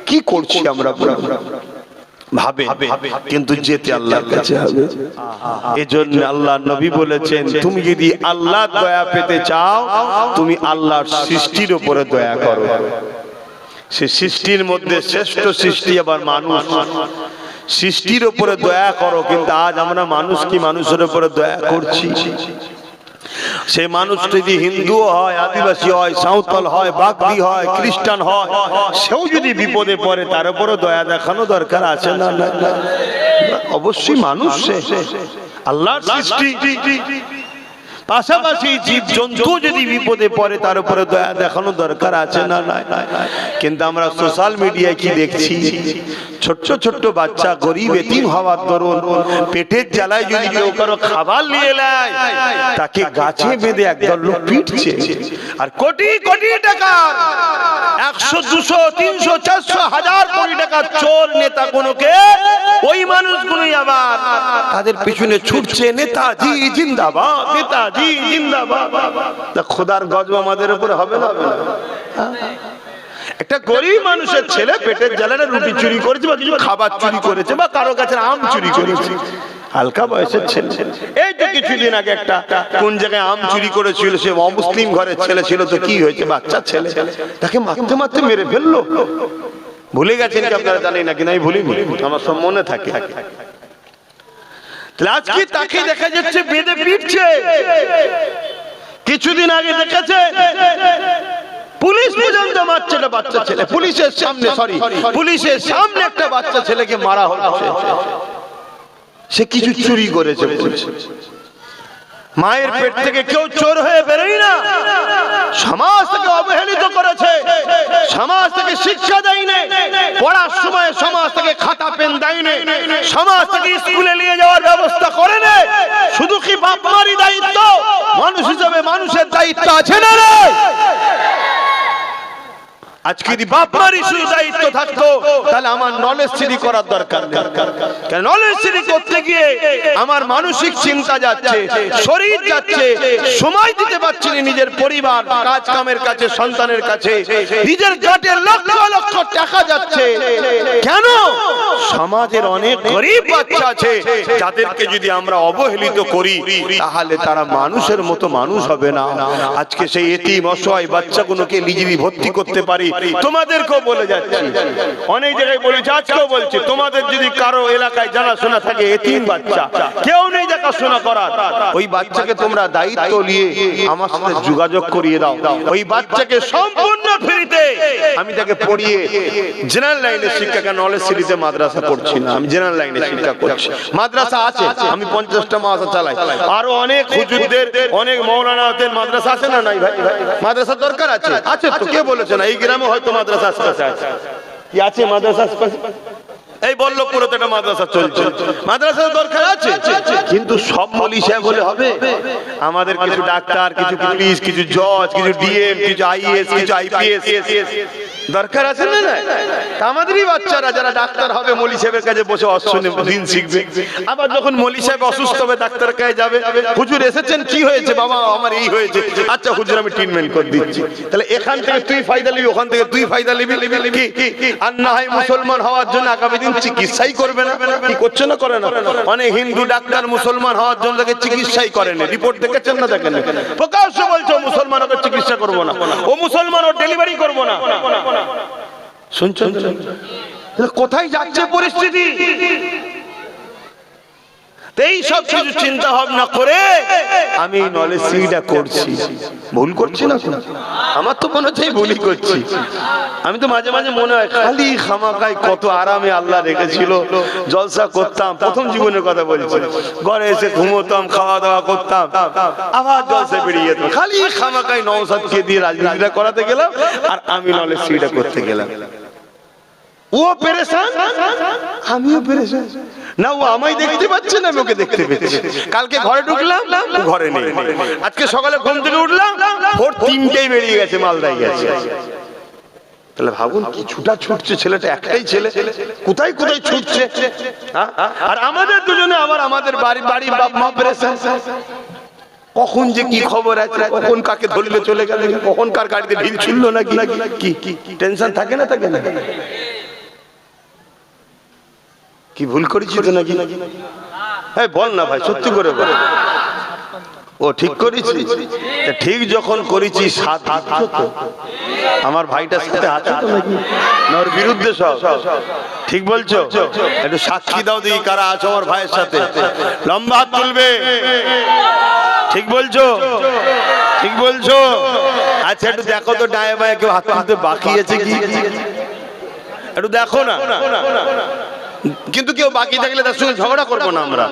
কি করছি আমরা ভাবে, কিন্তু যেতে আল্লাহর কাছে হবে। এজন্য আল্লাহ নবী বলেছেন, তুমি যদি আল্লাহ দয়া পেতে চাও তুমি আল্লাহর সৃষ্টির উপরে দয়া করো। সে সৃষ্টির মধ্যে শ্রেষ্ঠ সৃষ্টি আবার মানুষ। সৃষ্টির উপরে দয়া করো, কিন্তু আজ আমরা মানুষ কি মানুষের উপরে দয়া করছি? সেই মানুষ যদি হিন্দু হয়, আদিবাসী হয়, সাঁওতাল হয়, বাগদি হয়, খ্রিস্টান হয়, সেও যদি বিপদে পড়ে তার উপরও দয়া দেখানো দরকার আছে না? অবশ্যই মানুষ আল্লাহর সৃষ্টি, পাশাপাশি জীব জন্তু যদি বিপদে পড়ে তার উপরে দয়া দেখানো দরকার আছে না? কিন্তু আমরা সোশ্যাল মিডিয়ায় কি দেখছি, ছোট্ট ছোট্ট বাচ্চা গরিব এতিম হওয়ার দরুন পেটের জ্বালায় যদি কেউ কারো খাবার নিয়ে নেয় তাকে গাছে বেঁধে একদল লোক পিটছে। আর কোটি কোটি টাকা, 100, 200, 300, 400, 1000 কোটি টাকা চোর নেতা গুলোকে ওই মানুষগুলোই আবার তাদের পিছনে ছুটছে, নেতাজি জিন্দাবাদ, নেতাজি জিন্দাবাদ। তা খোদার গজব আমাদের উপরে হবে না? একটা গরিব মানুষের ছেলে পেটের জ্বালায় রুটি চুরি করেছে বা কিছু খাবার চুরি করেছে বা কারো কাছে আম চুরি করেছে, হালকা বয়সের ছেলে। এই তো কিছুদিন আগে একটা কোন জায়গায় আম চুরি করেছিল, সে অমুসলিম ঘরের ছেলে ছিল, তো কি হয়েছে, বাচ্চা ছেলে, তাকে মারতে মারতে মেরে ফেললো। ভুলে গেছেন কি আপনারা? জানেন নাকি? নাই ভুলিনি, আমার সব মনে থাকে। আজকে তাকে দেখা যাচ্ছে বেঁধে পিটছে। কিছুদিন আগে দেখেছে পুলিশ পর্যন্ত মারছে একটা বাচ্চা ছেলে, পুলিশের সামনে, পুলিশের সামনে একটা বাচ্চা ছেলেকে মারা হচ্ছে। সে কিছু চুরি করেছে। মায়ের পেট থেকে কেউ চোর হয়ে বেরোয় না। সমাজ থেকে অবহেলিত করেছে, সমাজ থেকে শিক্ষা দেয়নি, পড়ার সময় সমাজ থেকে খাতা পেন দেয়নি, সমাজ থেকে স্কুলে নিয়ে যাওয়ার ব্যবস্থা করেনি। শুধু কি বাপ মারই দায়িত্ব? মানুষ হিসেবে মানুষের দায়িত্ব আছে না? আজকে যদি বাপ মারই শুধু দায়িত্ব থাকতো তাহলে আমার নলেজ সিটি করার দরকার নেই। কারণ নলেজ সিটি করতে গিয়ে আমার মানসিক চিন্তা যাচ্ছে, শরীর যাচ্ছে, সময় দিতে পারছি না নিজের পরিবার, কাজ কামের কাছে, সন্তানের কাছে, নিজের গাটের লক্ষ লক্ষ টাকা যাচ্ছে। কেন? সমাজের অনেক গরিব বাচ্চা আছে যাদেরকে যদি আমরা অবহেলিত করি তাহলে তারা মানুষের মতো মানুষ হবে না। আজকে সেই এতিম অসহায় বাচ্চাগুলোকে নিজেরই ভর্তি করতে পারি। তোমাদেরকেও বলে যাচ্ছি, অনেক জায়গায় বলেছি, আজকেও বলছি, তোমাদের যদি কারো এলাকায় জানাশোনা থাকে এতিম বাচ্চা, কেউ নেই দেখাশোনা করার, ওই বাচ্চাকে তোমরা দায়িত্ব নিয়ে আমার সাথে যোগাযোগ করিয়ে দাও। ওই বাচ্চাকে সম্পূর্ণ ফ্রিতে আমি তাকে পড়িয়ে জেনারেল লাইনের শিক্ষা, নলেজ সিটিতে মাদ্রাসা করছি না, আমি জেনারেল লাইনের শিক্ষা করছি। মাদ্রাসা আছে, আমি 50টা মাদ্রাসা চালাই। আরো অনেক হুজুরদের, অনেক মৌলানাদের মাদ্রাসা আছে না? নাই ভাই, মাদ্রাসা দরকার আছে। আছে তো, কে বলেছে না? এই গ্রামে হয়তো মাদ্রাসা আশপাশে আছে। কি আছে মাদ্রাসা আশপাশে? এই বল্লভপুরে তো একটা মাদ্রাসা চলছে, মাদ্রাসার দরকার আছে। কিন্তু সব মৌলভী সাহেব বলে হবে? আমাদের কিছু ডাক্তার, কিছু পুলিশ, কিছু জজ, কিছু ডিএম, কিছু আইএস, কিছু আইপিএস দরকার আছে না? আমাদেরই বাচ্চারা যারা ডাক্তার হবে মৌলভী সাহেবের কাছে বসে অশ্বনে দিন শিখবে। আবার যখন মৌলভী সাহেব অসুস্থ হবে ডাক্তার কাছে যাবে, হুজুর এসেছেন, কি হয়েছে বাবা? আমার এই হয়েছে। আচ্ছা হুজুর আমি ট্রিটমেন্ট করে দিচ্ছি। তাহলে এখান থেকে তুই ফায়দা নিবি, ওখান থেকে তুই ফায়দা নিবি। আর না হয় মুসলমান হওয়ার জন্য আগামী দিন চিকিৎসাই করবে না? কি করছে না? করে না? অনেক হিন্দু ডাক্তার মুসলমান হওয়ার জন্য তাকে চিকিৎসাই করেনি। রিপোর্ট দেখেছেন না? দেখেন, প্রকাশ্য বলছে মুসলমান ওকে চিকিৎসা করবো না, ও মুসলমান ও ডেলিভারি করবো না। শুনছেন কোথায় যাচ্ছে পরিস্থিতি? এই সব কিছু চিন্তা ভাবনা করে আমি নলেজ সিটিটা করছি, ভুল করছি না? আমার তো মনে হচ্ছে ভুলই করছি। আমি তো মাঝে মাঝে মনে হয় খালি খামাকায় কত আরামে আল্লাহ রেখেছিল, জলসা করতাম। প্রথম জীবনের কথা বলছি, ঘরে এসে ঘুমোতাম, খাওয়া দাওয়া করতাম, আবার জলসা বেরিয়ে যেতাম। খালি খামাকায় নওশাদকে দিয়ে রাজনীতিটা করাতে গেলাম, আর আমি নলেজ সিটিটা করতে গেলাম। ও পেরেশান, আমিও পেরেশান। না ও আমায় দেখতে পাচ্ছে না, আমি ওকে দেখতে পেয়েছি। কালকে ঘরে ঢুকলাম, ঘরে নেই। আজকে সকালে ঘুম থেকে উঠলাম, ভোর 3টেই বেরিয়ে গেছে, মালদায় গেছে। তাহলে ভাবুন কি ছুটা ছুটছে ছেলেটা, একটাই ছেলে, কোথায় কোথায় ছুটছে। আর আমাদের দুজনে আবার আমাদের বাড়ি বাড়ি বাপ মা পেরেশান। কখন যে কি খবর আছে, কখন কাকে ধরলে চলে গেল, কখন কার গাড়িতে ঢিল ছুড়লো নাকি, কি টেনশন থাকে না? থাকে না? কি ভুল করেছি তো নাকি? হ্যাঁ বল না ভাই, সত্যি করে বল। ও ঠিক করেছি? ঠিক যখন করেছি সাথ তো আমার ভাইটার সাথে আছে তো নাকি, না ওর বিরুদ্ধে সব? ঠিক বলছো? একটু সাক্ষী দাও দেখি কারা আছে আমার ভাইয়ের সাথে। লম্বা হাত তুলবে। ঠিক বলছো? ঠিক বলছো? আচ্ছা একটু দেখো তো ডায়ে বায়ে কেউ হাত তুলতে বাকি আছে কি, একটু দেখো না। কিন্তু কেউ বাকি থাকলে তার সঙ্গে ঝগড়া করবো না আমরা,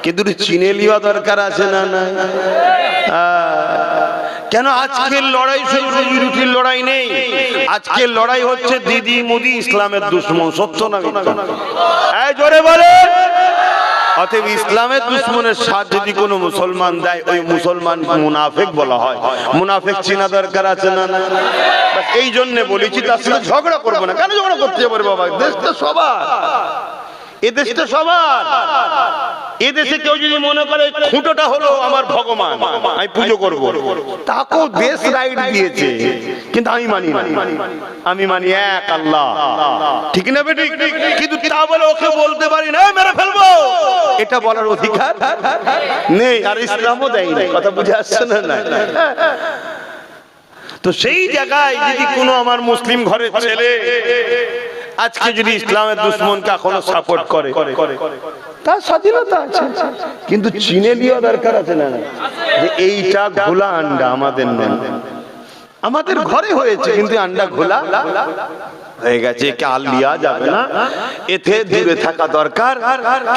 কিন্তু চিনে লিওয়া দরকার আছে না? না কেন? আজকের লড়াই শুধু রুটির লড়াই নেই, আজকের লড়াই হচ্ছে দিদি মোদি ইসলামের দুশ্মন। সত্য না মিথ্যা? এই জোরে বলে। অতএব ইসলামের দুশ্মনের সাথ যদি কোনো মুসলমান দেয়, ওই মুসলমান মুনাফিক বলা হয়। মুনাফিক চিনা দরকার আছে না? এই জন্য বলেছি তার সাথে ঝগড়া করবো না। কেন ঝগড়া করতে যাবো বাবা? দেশটা সবার, এ দেশটা সবার। এদেশে কেউ যদি মনে করে খুঁটোটা হলো আমার ভগবান, আমি পুজো করব, তাকেও দেশ রাইট দিয়েছে, কিন্তু আমি মানি না। আমি মানি এক আল্লাহ, ঠিক না বেটি? কিন্তু তা বলে ওকে বলতে পারি না মেরে ফেলবো, এটা বলার অধিকার নেই, আর ইসলামও দেয় না। কথা বুঝে আসছে না? তো সেই জায়গায় যদি কোনো আমার মুসলিম ঘরের ছেলে আজকে যদি ইসলামের দুশ্মনকে এখনো সাপোর্ট করে, তার স্বাধীনতা আছে, কিন্তু চিনে লিওয়া দরকার আছে না যে এইটা ঘোলা আন্ডা আমাদের নেন। আমাদের ঘরে হয়েছে, কিন্তু আন্ডা ঘোলা হয়ে গেছে, কাল লিয়া যাবে না, এতে দূরে থাকা দরকার।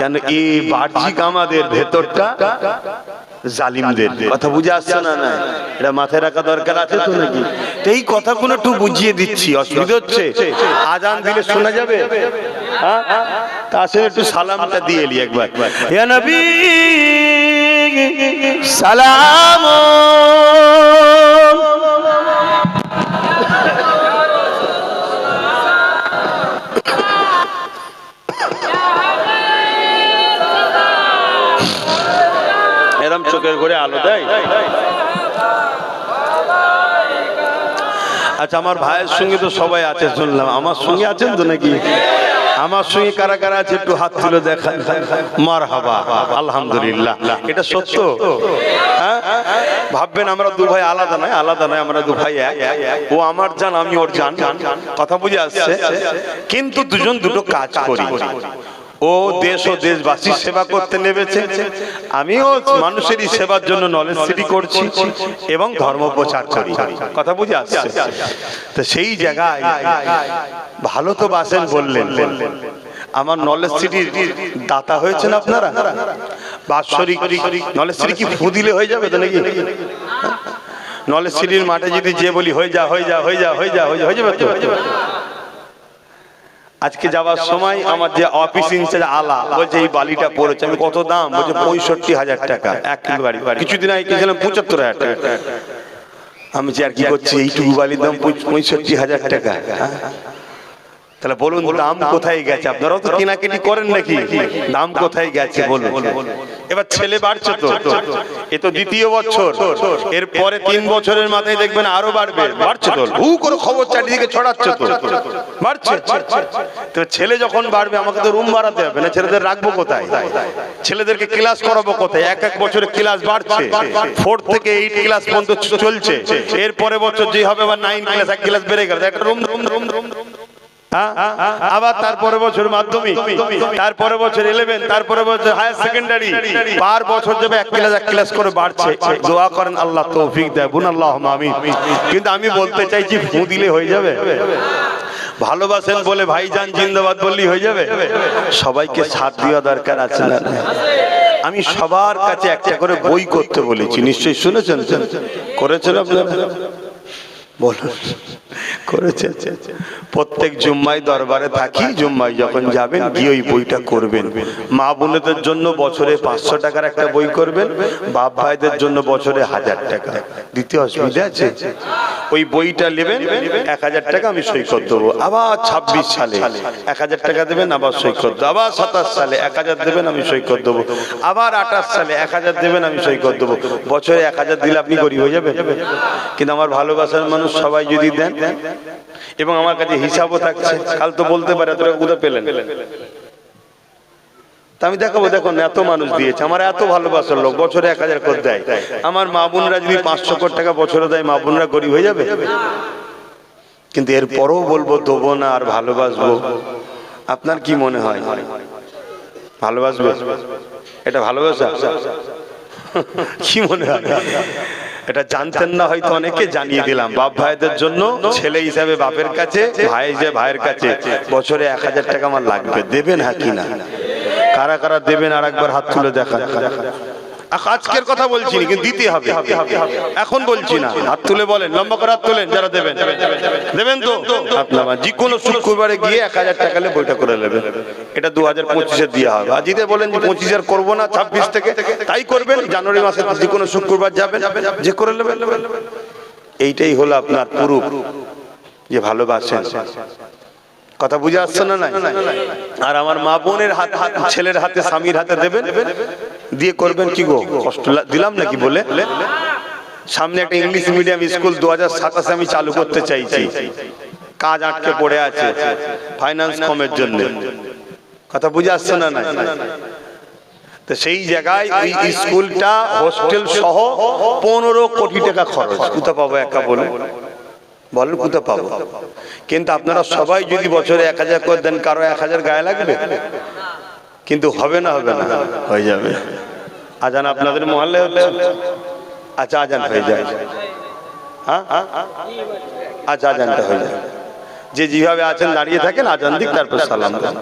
কেন এই বাহ্যিক আমাদের ভেতরটা জালিমদের। কথা বুঝে আসছে না? না এটা মাথায় রাখা দরকার আছে তো নাকি? এই কথাগুলো একটু বুঝিয়ে দিচ্ছি, অসুবিধা হচ্ছে? আজান দিলে শোনা যাবে? হ্যাঁ, তা আসলে একটু সালামটা দিয়ে এলি একবার। ইয়া নবী সালাম। এরম চোখের ঘরে আলো দেয়। আচ্ছা আমার ভাইয়ের সঙ্গে তো সবাই আছে শুনলাম, আমার সঙ্গে আছেন তো নাকি? আমার সঙ্গে কারা কারা আছে একটু হাত তুলে দেখান। মারহাবা, আলহামদুলিল্লাহ। এটা সত্য? ভাববেন আমরা দু ভাই আলাদা নয়, আলাদা নয়, আমরা দু ভাই এক। ও আমার জান, আমি ওর জান। কথা বুঝে আসছে? কিন্তু দুজন দুটো কাজ করি। ও দেশ ও দেশবাসীর সেবা করতে নেমেছে, আমিও মানুষেরই সেবার জন্য নলেজ সিটি করছি এবং ধর্ম প্রচার করি। কথা বুঝে আসছে? তো সেই জায়গায় ভালো তো বাসেন বললেন, আমার নলেজ সিটির দাতা হয়েছেন আপনারা। বাৎসরিক নলেজ সিটি কি ফু দিলে হয়ে যাবে তো নাকি? নলেজ সিটির মাঠে যদি যে বলি হয়ে যা হয়ে যা হয়ে যা হয়ে যা হয়ে যাবে তো? আজকে যাওয়ার সময় আমার যে অফিস ইনচার্জ আলা বলছে এই বালিটা পড়েছে, আমি কত দাম? বলছে 65,000 টাকা 1 কিলো বালি। কিছুদিন আগে কিনেছিলাম 75,000 টাকা। আমি যে আর কি করছি, এইটুকু বালির দাম 65,000 টাকা। তাহলে বলুন দাম কোথায় গেছে? আপনারাও তো কেনাকাটি করেন নাকি? দাম কোথায় গেছে বলুন? এবার ছেলে বাড়ছে তো, এ তো দ্বিতীয় বছর, এর পরে 3 বছরের মাথায় দেখবেন আরো বাড়বে। বাড়ছে তো, হু করে খবর চারিদিকে ছড়াচ্ছে তো, বাড়ছে। তো ছেলে যখন বাড়বে আমাকে তো রুম বাড়াতে হবে না, ছেলেদের রাখবো কোথায়? ছেলেদেরকে ক্লাস করাবো কোথায়? এক এক বছরে ক্লাস বাড়ছে, 4 থেকে 8 ক্লাস পর্যন্ত চলছে। এর পরে বছর যে হবে আবার 9 ক্লাস, 1 ক্লাস বেড়ে গেল, একটা রুম রুম রুম রুম। আবার তারপরে বছর মাধ্যমিক, তারপরে বছর 11, তারপরে বছর হায়ার সেকেন্ডারি, পার বছর যাবে এক ক্লাস করে বাড়ছে। দোয়া করেন আল্লাহ তৌফিক দেয়, বুন আল্লাহুম্মা আমিন। কিন্তু আমি বলতে চাইছি ফু দিলে হয়ে যাবে? ভালোবাসেন বলে ভাইজান জিন্দাবাদ বললেই হয়ে যাবে? সবাইকে সাথ দেওয়া দরকার আছে না? আমি সবার কাছে একটা করে বই করতে বলেছি, নিশ্চয়ই শুনেছেন, করেছেন আপনারা? বলুন, করেছেন? প্রত্যেক জুম্মায় দরবারে থাকি, জুম্মায় যখন যাবেন গিয়ে ওই বইটা করবেন। মা বোনেদের জন্য বছরে 500 টাকার একটা বই করবেন, বাপ ভাইদের জন্য বছরে 1000 টাকা। দিতে অসুবিধা আছে? ওই বইটা নেবেন, 1000 টাকা আমি সই করে দেবো। আবার 26 সালে 1000 টাকা দেবেন, আবার সই করে দেবো। আবার 27 সালে 1000 দেবেন, আমি সই করে দেবো। আবার 28 সালে 1000 দেবেন, আমি সই করে দেবো। বছরে 1000 দিলে আপনি গরিব হয়ে যাবেন। কিন্তু আমার ভালোবাসার মানুষ সবাই যদি দেন, এবং আমার কাছে হিসাবও থাকছে, কাল তো বলতে পারে তোরা কোথায় পেলেন, তা আমি দেখাবো, দেখুন এত মানুষ দিয়েছে, আমার এত ভালোবাসার লোক বছরে 1000 করে দেয়। আমার মা বোনরা যদি 500 কোটি টাকা বছরে দেয়, মা বোনরা গরিব হয়ে যাবে? কিন্তু এরপরও বলবো দেবো না আর ভালোবাসবো। আপনার কি মনে হয়, ভালোবাসবে? এটা ভালোবাসা? কি মনে হয়? এটা জানতেন না হয়তো, অনেকে জানিয়ে দিলাম। বাপ ভাইদের জন্য ছেলে হিসাবে বাপের কাছে, ভাই হিসেবে ভাইয়ের কাছে বছরে 1000 টাকা আমার লাগবে। দেবেন হ্যাঁ কি না? কারা কারা দেবেন আর একবার হাত তুলে দেখান। আজকের কথা বলছি না, কিন্তু দিতে হবে, এখন বলছি না। হাত তুলে বলেন, লম্বা করে হাত তোলেন যারা দেবেন। দেবেন তো? আপনার যে কোনো শুক্রবারে গিয়ে 1000 টাকা নিয়ে বইটা করে নেবেন। এটা 2025-এ দেওয়া হবে। আর যদি বলেন যে 25 করবো না, 26 থেকে, তাই করবেন। জানুয়ারি মাসে যে কোনো শুক্রবার যাবেন, যে করে নেবেন। এইটাই হলো আপনার পুরুষ যে ভালোবাসেন। কথা বুঝে আসছে না? নাই? আর আমার মা বোনের হাত, ছেলের হাতে, স্বামীর হাতে দেবেন, দিয়ে করবেন কি গো, কষ্ট দিলাম নাকি বলে? সামনে একটা ইংলিশ মিডিয়াম স্কুল 2027-এ আমি চালু করতে চাইছি, কাজ আটকে পড়ে আছে ফাইন্যান্স কমের জন্য। কথা বুঝে আসছে না? নাই? তো সেই জায়গায় ওই স্কুলটা হোস্টেল সহ 15 কোটি টাকা খরচ। কোথা পাবো একা বলে? বলেন কোথা পাবো? কিন্তু আপনারা সবাই যদি বছরে 1000 করে দেন, কারো 1000 গায়ে লাগবে? কিন্তু হবে না? হবে না? হয়ে যাবে। আজান আপনাদের মহল্লায় হচ্ছে? আচ্ছা, আজান হয়ে যায়। হ্যাঁ, আচ্ছা, আজানটা হয়ে যায়। যে যেভাবে আছেন দাঁড়িয়ে থাকেন, আজান দিক, তারপর সালাম দেন।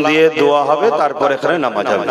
দিয়ে দোয়া হবে, তারপর এখানে নামাজ হবে।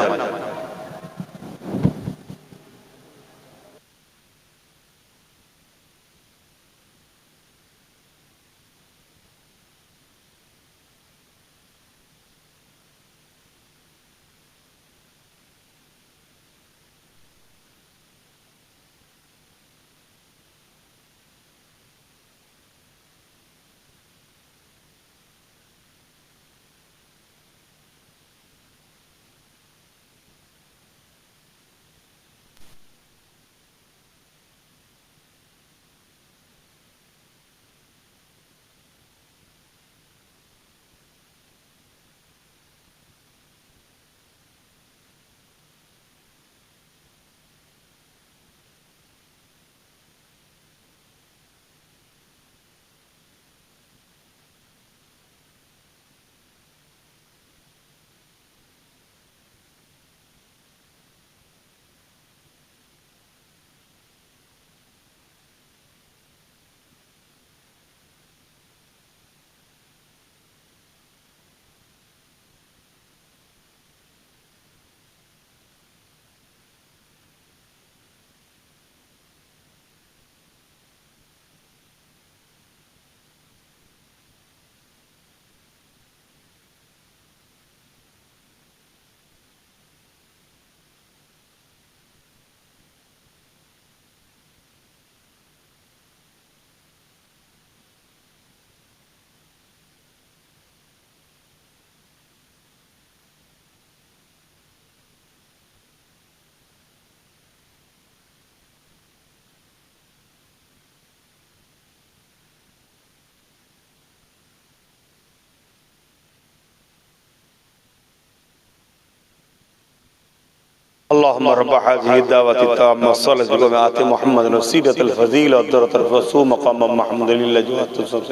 اللهم رب هذه الدعوة التامة والصلاة والسلام على محمد وسيلة الفضيلة والدرجة الرسول مقام محمد لله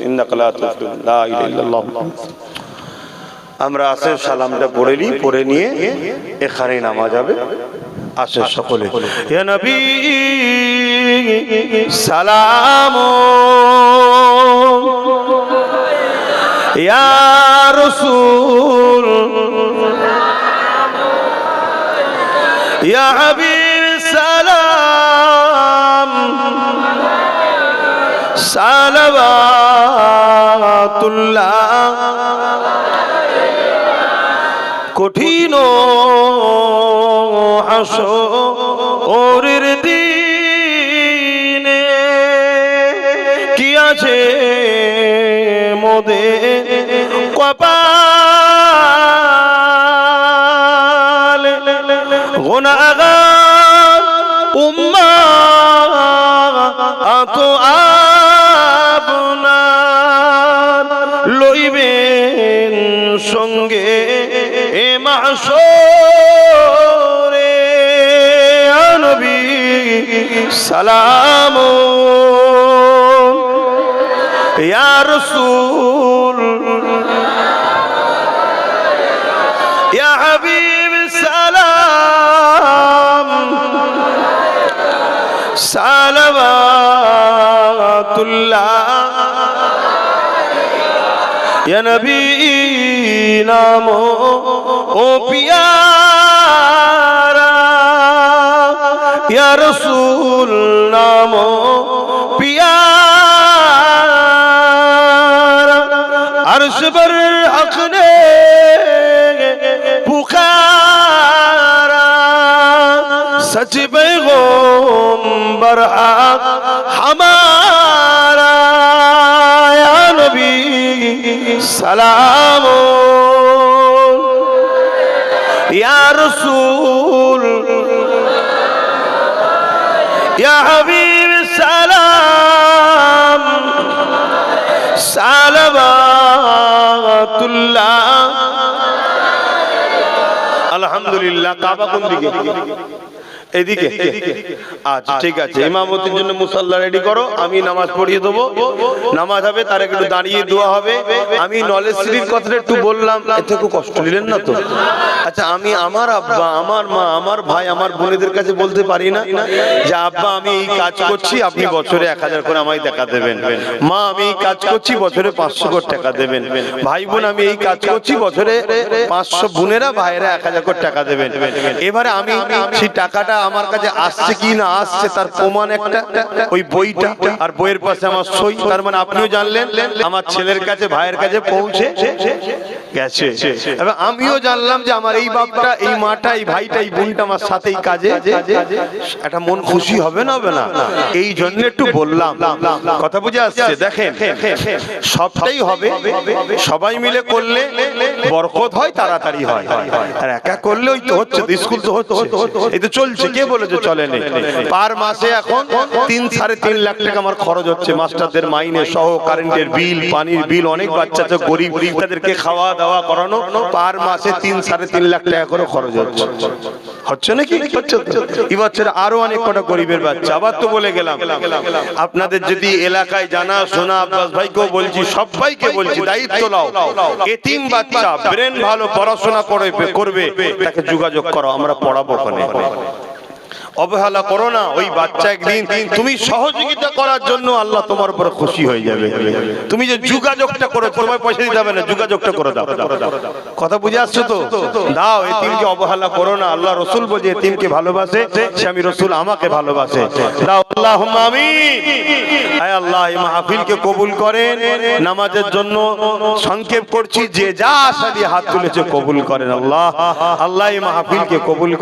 إنك لا تفلح لا إله إلا الله আমরা আসে সালামটা পড়ে নিই, পড়ে নিয়ে এখানে নামাজ হবে। আসে সকলে ইয়া নবী সালাম ইয়া রাসূল ইয়া হাবিব সালাম সালাওয়াতুল্লাহ কঠিন হাসরের দিনে কি আছে মোদের কপালে গুনাহগার উম্মাত আপনার লইবেন সঙ্গে এ মাহশরে নবী সালাম ইয়া রাসূল ইয়া হাবিব সালাম সালাওয়াতুল্লাহ ইয়া নবী নাম ও পিয়ারা ইয়া রাসূল নাম পিয়ারা আরশ पर हक ने पुकारा सच पैगंबर हक हमारा या नबी सलाम या रसूल या हबीब सलाम सालवातुल्लाह अल्हम्दुलिल्लाह काबा কোন দিকে এদিকে আচ্ছা ঠিক আছে ইমামতির জন্য মুসাল্লা রেডি করো আমি নামাজ পড়িয়ে দেবো নামাজ হবে তার একটু দাঁড়িয়ে দোয়া হবে আমি নলেজ সিরির কথাটা একটু বললাম এতে খুব কষ্ট নিলেন না তো আচ্ছা আমি আমার আব্বা আমার মা আমার ভাই আমার বোনেদের কাছে বলতে পারি না যে আব্বা আমি এই কাজ করছি আপনি বছরে 1000 করে আমায় টাকা দেবেন মা আমি এই কাজ করছি বছরে 500 করে টাকা দেবেন ভাই বোন আমি এই কাজ করছি বছরে 500 বোনেরা ভাইরা 1000 করে টাকা দেবেন এবারে আমি সেই টাকাটা আমার কাছে আসছে কি না আসছে তার প্রমাণ একটা ওই বইটা আর বইয়ের পাশে আমার সই তার মানে আপনিও জানলেন আমার ছেলের কাছে ভাইয়ের কাছে পৌঁছে গেছে এবং আমিও জানলাম যে আমার এই বাপটা এই মাটা এই ভাইটা এই বোনটা আমার সাথে এই কাজে একটা মন খুশি হবে না হবে না এই জন্য একটু বললাম কথা বুঝে আসছে দেখেন সবটাই হবে সবাই মিলে করলে বরকত হয় তাড়াতাড়ি হয় আর একা করলে ওই তো হচ্ছে স্কুল তো হচ্ছে এই তো চলছে কে বলেছে চলেনি পার মাসে এখন 3-3.5 লাখ টাকা আমার খরচ হচ্ছে মাস্টারদের মাইনে সহ কারেন্টের বিল পানির বিল অনেক বাচ্চা তো গরিব তাদেরকে খাওয়া দাওয়া করানো পার মাসে 3-3.5 লাখ টাকা করে খরচ হচ্ছে নাকি এই বছর আরো অনেক কটা গরিবের বাচ্চা আবার তো বলে গেলাম আপনাদের যদি এলাকায় জানা শোনা আব্বাস ভাইকেও বলছি সবাইকে বলছি দায়িত্ব নাও এতিম বাচ্চা ব্রেন ভালো পড়াশোনা করবে তাকে যোগাযোগ করো আমরা পড়াবো ওখানে অবহেলা করো না ওই বাচ্চা একদিন তুমি সহযোগিতা করার জন্য আল্লাহ তোমার উপর খুশি হয়ে যাবে তুমি যে যোগাযোগটা করো তোমায় পয়সা দিতে হবে না যোগাযোগটা করে দাও কথা বুঝে আসছো তো দাও এতিমকে অবহেলা করো না আল্লাহ রাসূল বলে এতিমকে ভালোবাসে স্বামী রাসূল আমাকে ভালোবাসে দাও আল্লাহুম্মা আমিন আয় আল্লাহ এই মাহফিলকে কবুল করেন নামাজের জন্য সংক্ষেপ করছি যে যা আশা দিয়ে হাত তুলেছে কবুল করেন আল্লাহ আল্লাহ এই মাহফিলকে কবুল